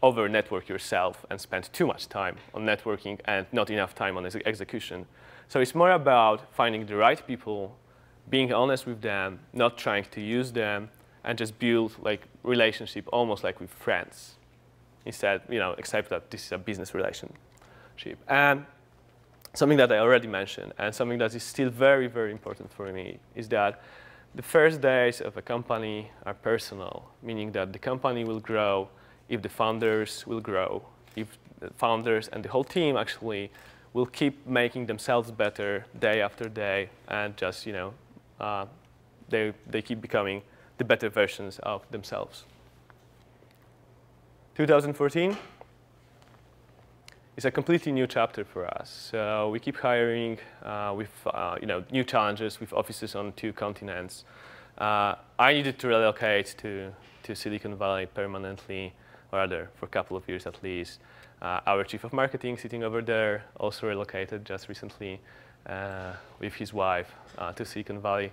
over-network yourself and spend too much time on networking and not enough time on execution. So it's more about finding the right people, being honest with them, not trying to use them, and just build relationship almost like with friends. Instead, except that this is a business relationship. And something that I already mentioned, and something that is still very, very important for me, is that the first days of a company are personal, meaning that the company will grow if the founders will grow, if the founders and the whole team actually will keep making themselves better day after day, and just they keep becoming the better versions of themselves. 2014 is a completely new chapter for us. So we keep hiring with new challenges, with offices on 2 continents. I needed to relocate to Silicon Valley permanently, or rather for a couple of years at least. Our chief of marketing sitting over there also relocated just recently with his wife to Silicon Valley.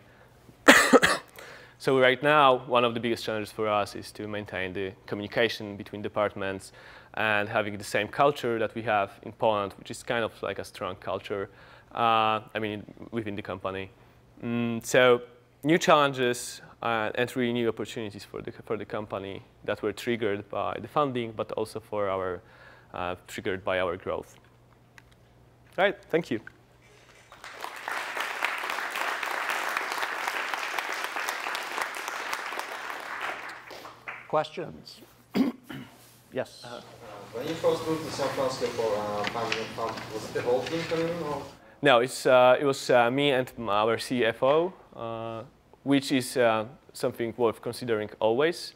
So right now, one of the biggest challenges for us is to maintain the communication between departments and having the same culture that we have in Poland, which is kind of like a strong culture, within the company. So new challenges and really new opportunities for the company that were triggered by the funding, but also for our triggered by our growth. All right, thank you. Questions? Yes. When you first moved to San Francisco for finding a fund, was it the whole team coming in? Or? No, it was me and our CFO, which is something worth considering always.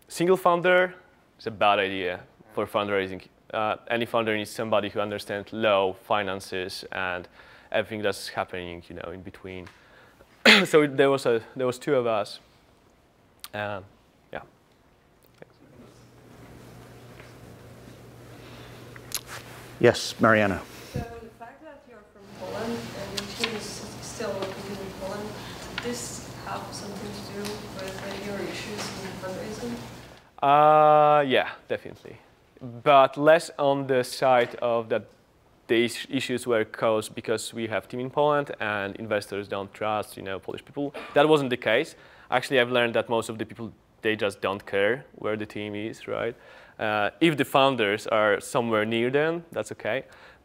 Single founder is a bad idea for fundraising. Any founder needs somebody who understands law, finances, and everything that's happening, in between. So there was two of us. Yeah. Yes, Mariana. So the fact that you're from Poland and your team is still located in Poland, did this have something to do with your issues in fundraising? Yeah, definitely. But less on the side of that these issues were caused because we have team in Poland and investors don't trust, Polish people. That wasn't the case. Actually, I've learned that most of the people, they just don't care where the team is, right? If the founders are somewhere near them, that's okay.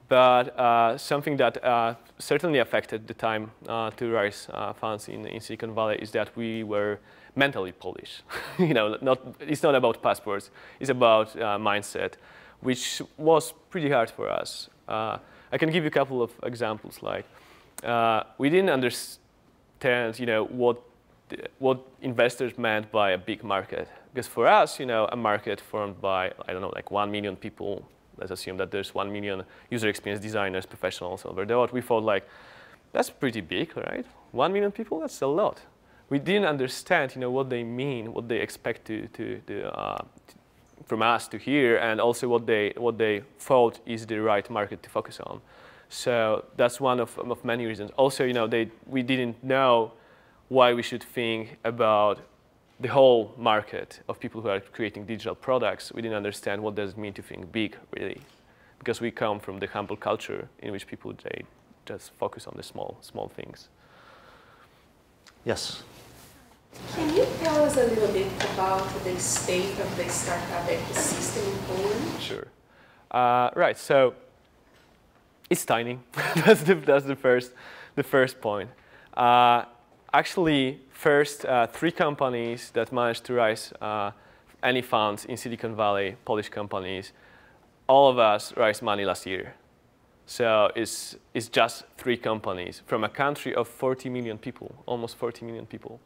But something that certainly affected the time to raise funds in Silicon Valley is that we were mentally Polish. It's not about passports. It's about mindset, which was pretty hard for us. I can give you a couple of examples. Like we didn't understand, what investors meant by a big market. Because for us, a market formed by, I don't know, like 1 million people, let's assume that there's 1 million user experience designers, professionals over there. We thought like, that's pretty big, right? 1 million people, that's a lot. We didn't understand, what they mean, what they expect from us to hear, and also what they thought is the right market to focus on. So that's one of many reasons. Also, we didn't know why we should think about the whole market of people who are creating digital products. We didn't understand what does it mean to think big, really, because we come from the humble culture in which people, they just focus on the small things. Yes. Can you tell us a little bit about the state of the startup ecosystem in Poland? Sure. Right. So it's tiny. that's the first point. Actually, first 3 companies that managed to raise any funds in Silicon Valley, Polish companies, all of us raised money last year. So it's just 3 companies from a country of 40 million people, almost 40 million people.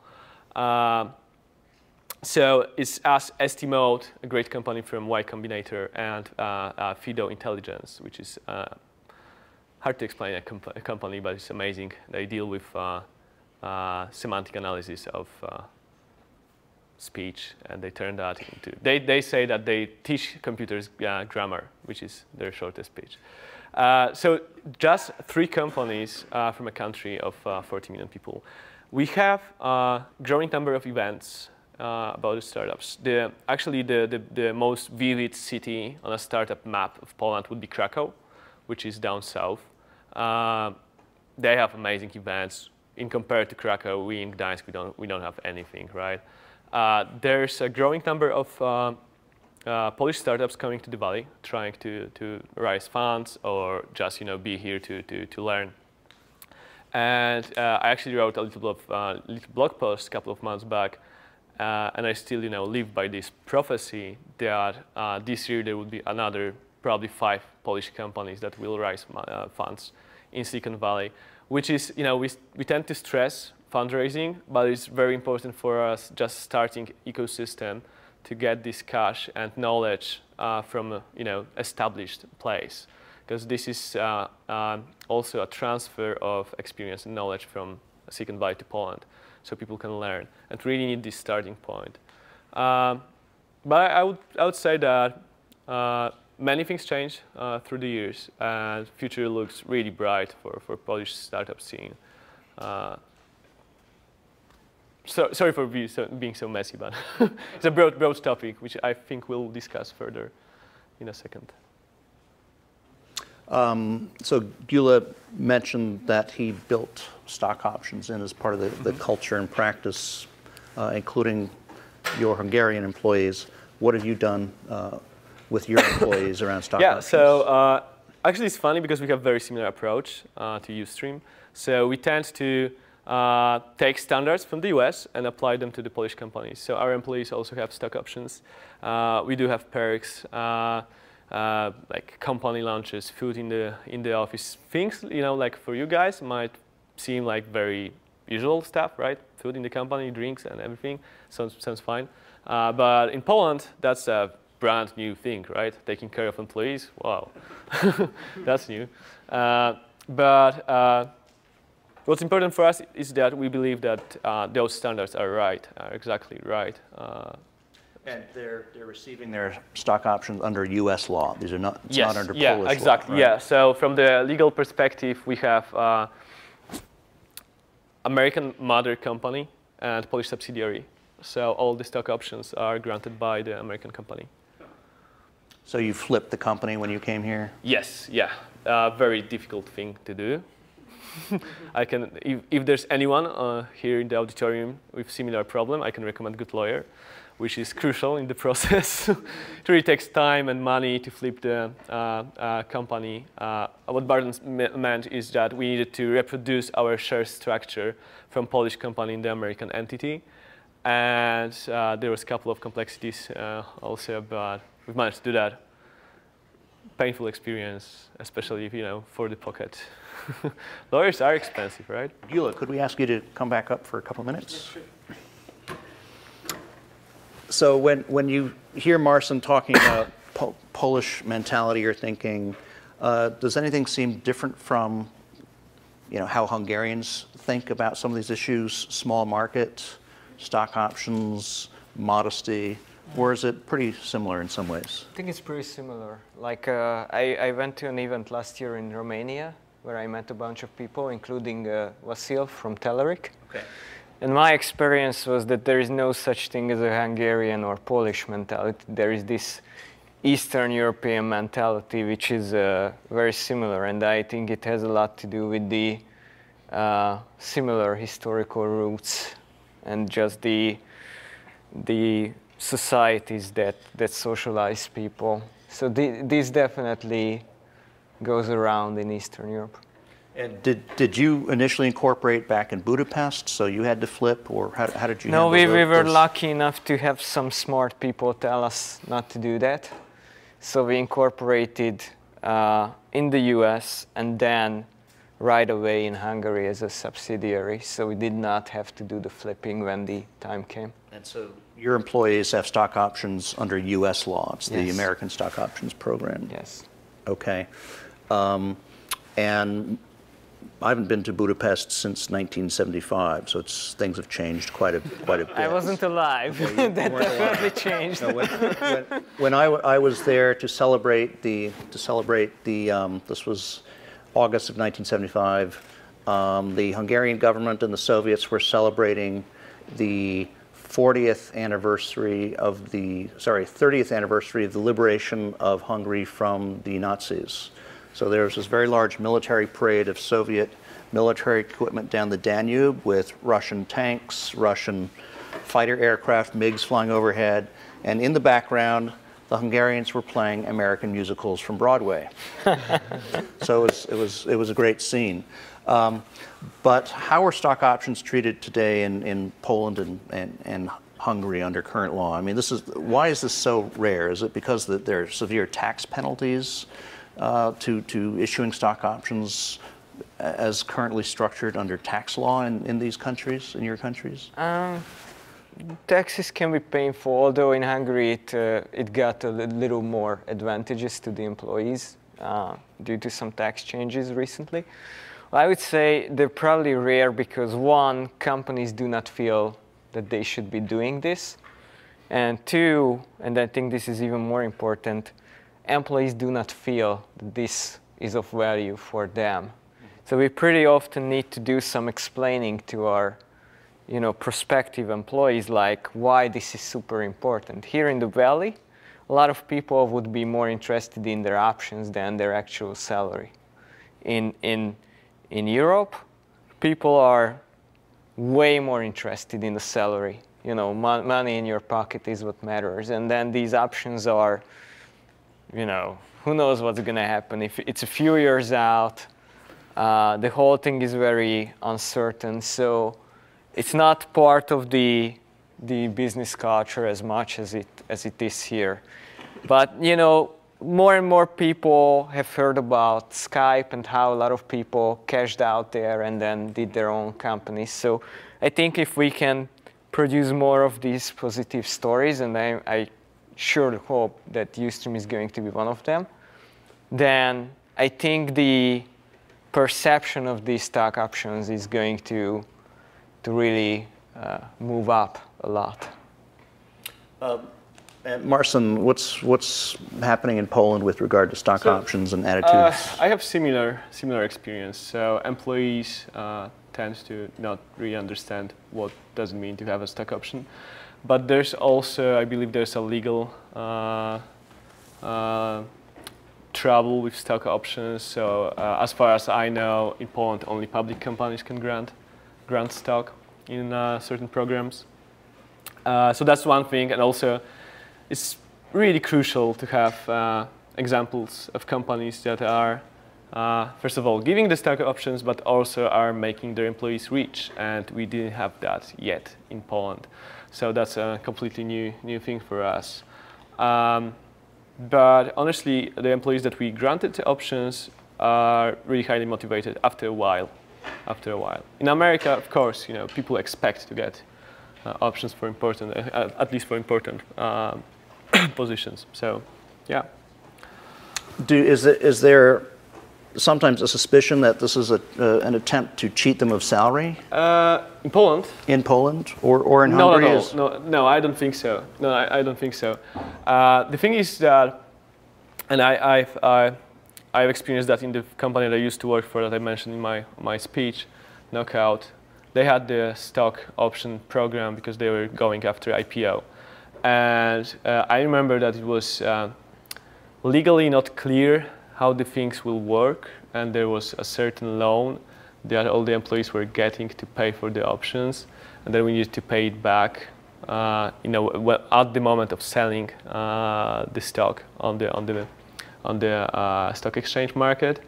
So it's us, Estimate, a great company from Y Combinator, and Fido Intelligence, which is hard to explain a company, but it's amazing. They deal with semantic analysis of speech, and they turn that into, they say that they teach computers grammar, which is their shortest speech. So just 3 companies from a country of 40 million people. We have a growing number of events about the startups. Actually, the most vivid city on a startup map of Poland would be Krakow, which is down south. They have amazing events. In compared to Krakow, we in Gdansk, we don't have anything, right? There's a growing number of Polish startups coming to the valley, trying to raise funds or just be here to learn. And I actually wrote a little blog post a couple of months back, and I still live by this prophecy that this year there would be another probably 5 Polish companies that will raise funds in Silicon Valley. Which is, we tend to stress fundraising, but it's very important for us just starting ecosystem to get this cash and knowledge from established place, because this is also a transfer of experience and knowledge from Silicon Valley to Poland, so people can learn and really need this starting point. But I would say that many things change through the years, and future looks really bright for Polish startup scene. Sorry for being so messy, but it's a broad topic, which I think we'll discuss further in a second. So Gyula mentioned that he built stock options in as part of the culture and practice, including your Hungarian employees. What have you done with your employees around stock options? Yeah, so actually it's funny because we have a very similar approach to Ustream. So we tend to take standards from the US and apply them to the Polish companies. So our employees also have stock options. We do have perks, like company lunches, food in the office. Things, you know, like for you guys might seem like very usual stuff, right? Food in the company, drinks and everything, sounds fine. But in Poland, that's a brand new thing, right? Taking care of employees, wow, that's new. But what's important for us is that we believe that those standards are right, are exactly right. And they're receiving their stock options under U.S. law. These are not, it's yes, not under Polish law. Exactly. Right? Yeah, so from the legal perspective, we have American mother company and Polish subsidiary. So all the stock options are granted by the American company. So you flipped the company when you came here? Yes, yeah. Very difficult thing to do. I can, if there's anyone here in the auditorium with similar problem, I can recommend good lawyer, which is crucial in the process. It really takes time and money to flip the company. What Burton meant is that we needed to reproduce our share structure from Polish company in the American entity. And there was a couple of complexities also, but we've managed to do that. Painful experience, especially if, you know, for the pocket. Lawyers are expensive, right? Gyula, could we ask you to come back up for a couple of minutes? Yeah, sure. So when you hear Marcin talking about Polish mentality or thinking, does anything seem different from, you know, how Hungarians think about some of these issues? Small market, stock options, modesty, or is it pretty similar in some ways? I think it's pretty similar. Like I went to an event last year in Romania where I met a bunch of people, including Vasil from Telerik. Okay. And my experience was that there is no such thing as a Hungarian or Polish mentality. There is this Eastern European mentality, which is very similar. And I think it has a lot to do with the similar historical roots and just the societies that socialize people. So this definitely goes around in Eastern Europe. And did you initially incorporate back in Budapest, so you had to flip, or how did you No, handle we were lucky enough to have some smart people tell us not to do that. So we incorporated in the US and then right away in Hungary as a subsidiary. So we did not have to do the flipping when the time came. And so your employees have stock options under US law. It's the Yes. American Stock Options Program. Yes. Okay. And I haven't been to Budapest since 1975, so things have changed quite a bit. I wasn't alive. That definitely changed. No, when I was there to celebrate the this was August of 1975, the Hungarian government and the Soviets were celebrating the 30th anniversary of the liberation of Hungary from the Nazis. So there was this very large military parade of Soviet military equipment down the Danube with Russian tanks, Russian fighter aircraft, MiGs flying overhead, and in the background, the Hungarians were playing American musicals from Broadway. So it was a great scene. But how are stock options treated today in Poland and Hungary under current law? I mean, why is this so rare? Is it because there are severe tax penalties to issuing stock options as currently structured under tax law in these countries, in your countries? Taxes can be painful, although in Hungary it got a little more advantages to the employees due to some tax changes recently. I would say they're probably rare because one, companies do not feel that they should be doing this. And two, and I think this is even more important, employees do not feel that this is of value for them. So we pretty often need to do some explaining to our prospective employees, like why this is super important. Here in the Valley, a lot of people would be more interested in their options than their actual salary. In Europe, people are way more interested in the salary. Money in your pocket is what matters. And then these options are, who knows what's going to happen. If it's a few years out, the whole thing is very uncertain. So it's not part of the business culture as much as it is here. But, more and more people have heard about Skype and how a lot of people cashed out there and then did their own companies. So I think if we can produce more of these positive stories, and I sure hope that Ustream is going to be one of them, then I think the perception of these stock options is going to really move up a lot. And Marcin, what's happening in Poland with regard to stock options and attitudes? I have similar experience. So employees tend to not really understand what does it mean to have a stock option. But there's also, I believe, there's a legal trouble with stock options. So as far as I know, in Poland, only public companies can grant stock in certain programs. So that's one thing, and also it's really crucial to have examples of companies that are, first of all, giving the stock options, but also are making their employees rich, and we didn't have that yet in Poland. So that's a completely new thing for us. But honestly, the employees that we granted the options are really highly motivated after a while. In America, of course, people expect to get options for important, at least for important positions. So, yeah. Is there sometimes a suspicion that this is an attempt to cheat them of salary? In Poland? In Poland or in Hungary? No, I don't think so. No, I don't think so. The thing is that, and I've experienced that in the company that I used to work for that I mentioned in my speech, Knockout. They had the stock option program because they were going after IPO. And I remember that it was legally not clear how the things will work, and there was a certain loan that all the employees were getting to pay for the options, and then we needed to pay it back, at the moment of selling the stock on the stock exchange market.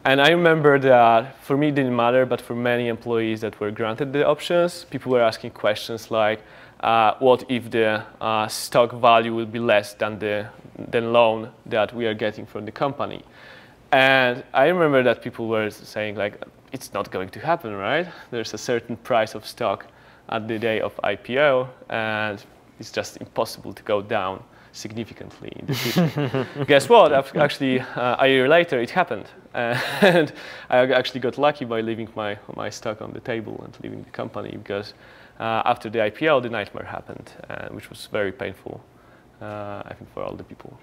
And I remember that for me it didn't matter, but for many employees that were granted the options, people were asking questions like, what if the stock value will be less than the loan that we are getting from the company? And I remember that people were saying, like, it's not going to happen, right? There's a certain price of stock at the day of IPO, and it's just impossible to go down significantly in the future. Guess what? Actually, a year later, it happened. And I actually got lucky by leaving my stock on the table and leaving the company, because after the IPO, the nightmare happened, which was very painful, I think, for all the people.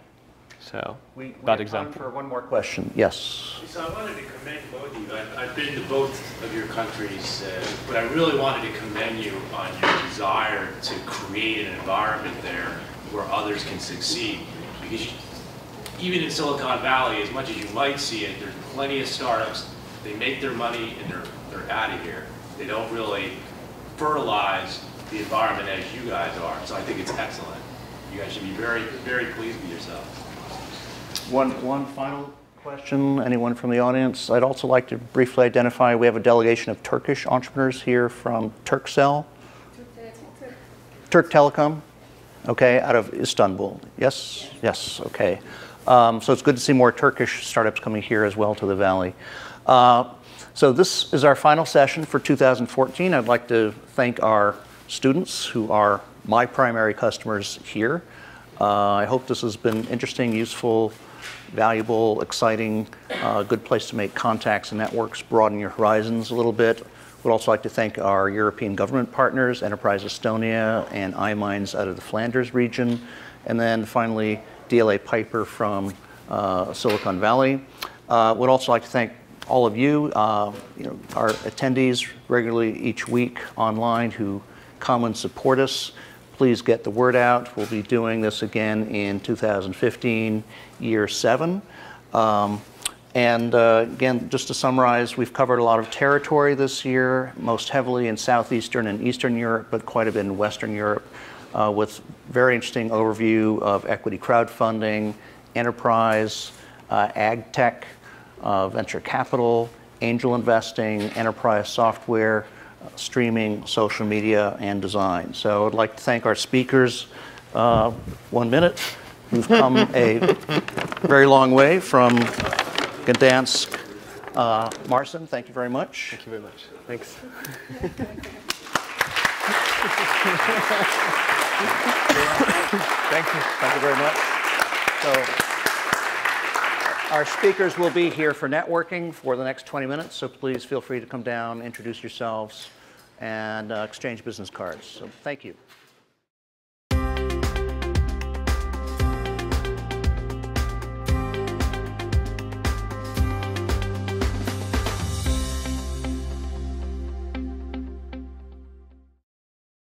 So, bad example. Time for one more question. Yes. So I wanted to commend both of you. I've been to both of your countries, but I really wanted to commend you on your desire to create an environment there where others can succeed. Because even in Silicon Valley, as much as you might see it, there's plenty of startups. They make their money and they're out of here. They don't really fertilize the environment as you guys are. So I think it's excellent. You guys should be very, very pleased with yourselves. One final question. Anyone from the audience? I'd also like to briefly identify, we have a delegation of Turkish entrepreneurs here from Turkcell. Turk Telecom. Okay, out of Istanbul. Yes? Yes, okay. So it's good to see more Turkish startups coming here as well to the Valley. So this is our final session for 2014. I'd like to thank our students who are my primary customers here. I hope this has been interesting, useful, valuable, exciting, good place to make contacts and networks, broaden your horizons a little bit. We'd also like to thank our European government partners, Enterprise Estonia and iMinds out of the Flanders region. And then finally, DLA Piper from Silicon Valley. Would also like to thank all of you, our attendees regularly each week online who come and support us. Please get the word out. We'll be doing this again in 2015, year 7. Again, just to summarize, we've covered a lot of territory this year, most heavily in Southeastern and Eastern Europe, but quite a bit in Western Europe, with very interesting overview of equity crowdfunding, enterprise, ag tech, venture capital, angel investing, enterprise software, streaming, social media, and design. So I'd like to thank our speakers. 1 minute. We've come a very long way from Gdansk. Marcin, thank you very much. Thank you very much. Thanks. Thank you. Thank you very much. So, our speakers will be here for networking for the next 20 minutes, so please feel free to come down, introduce yourselves, and exchange business cards. So thank you.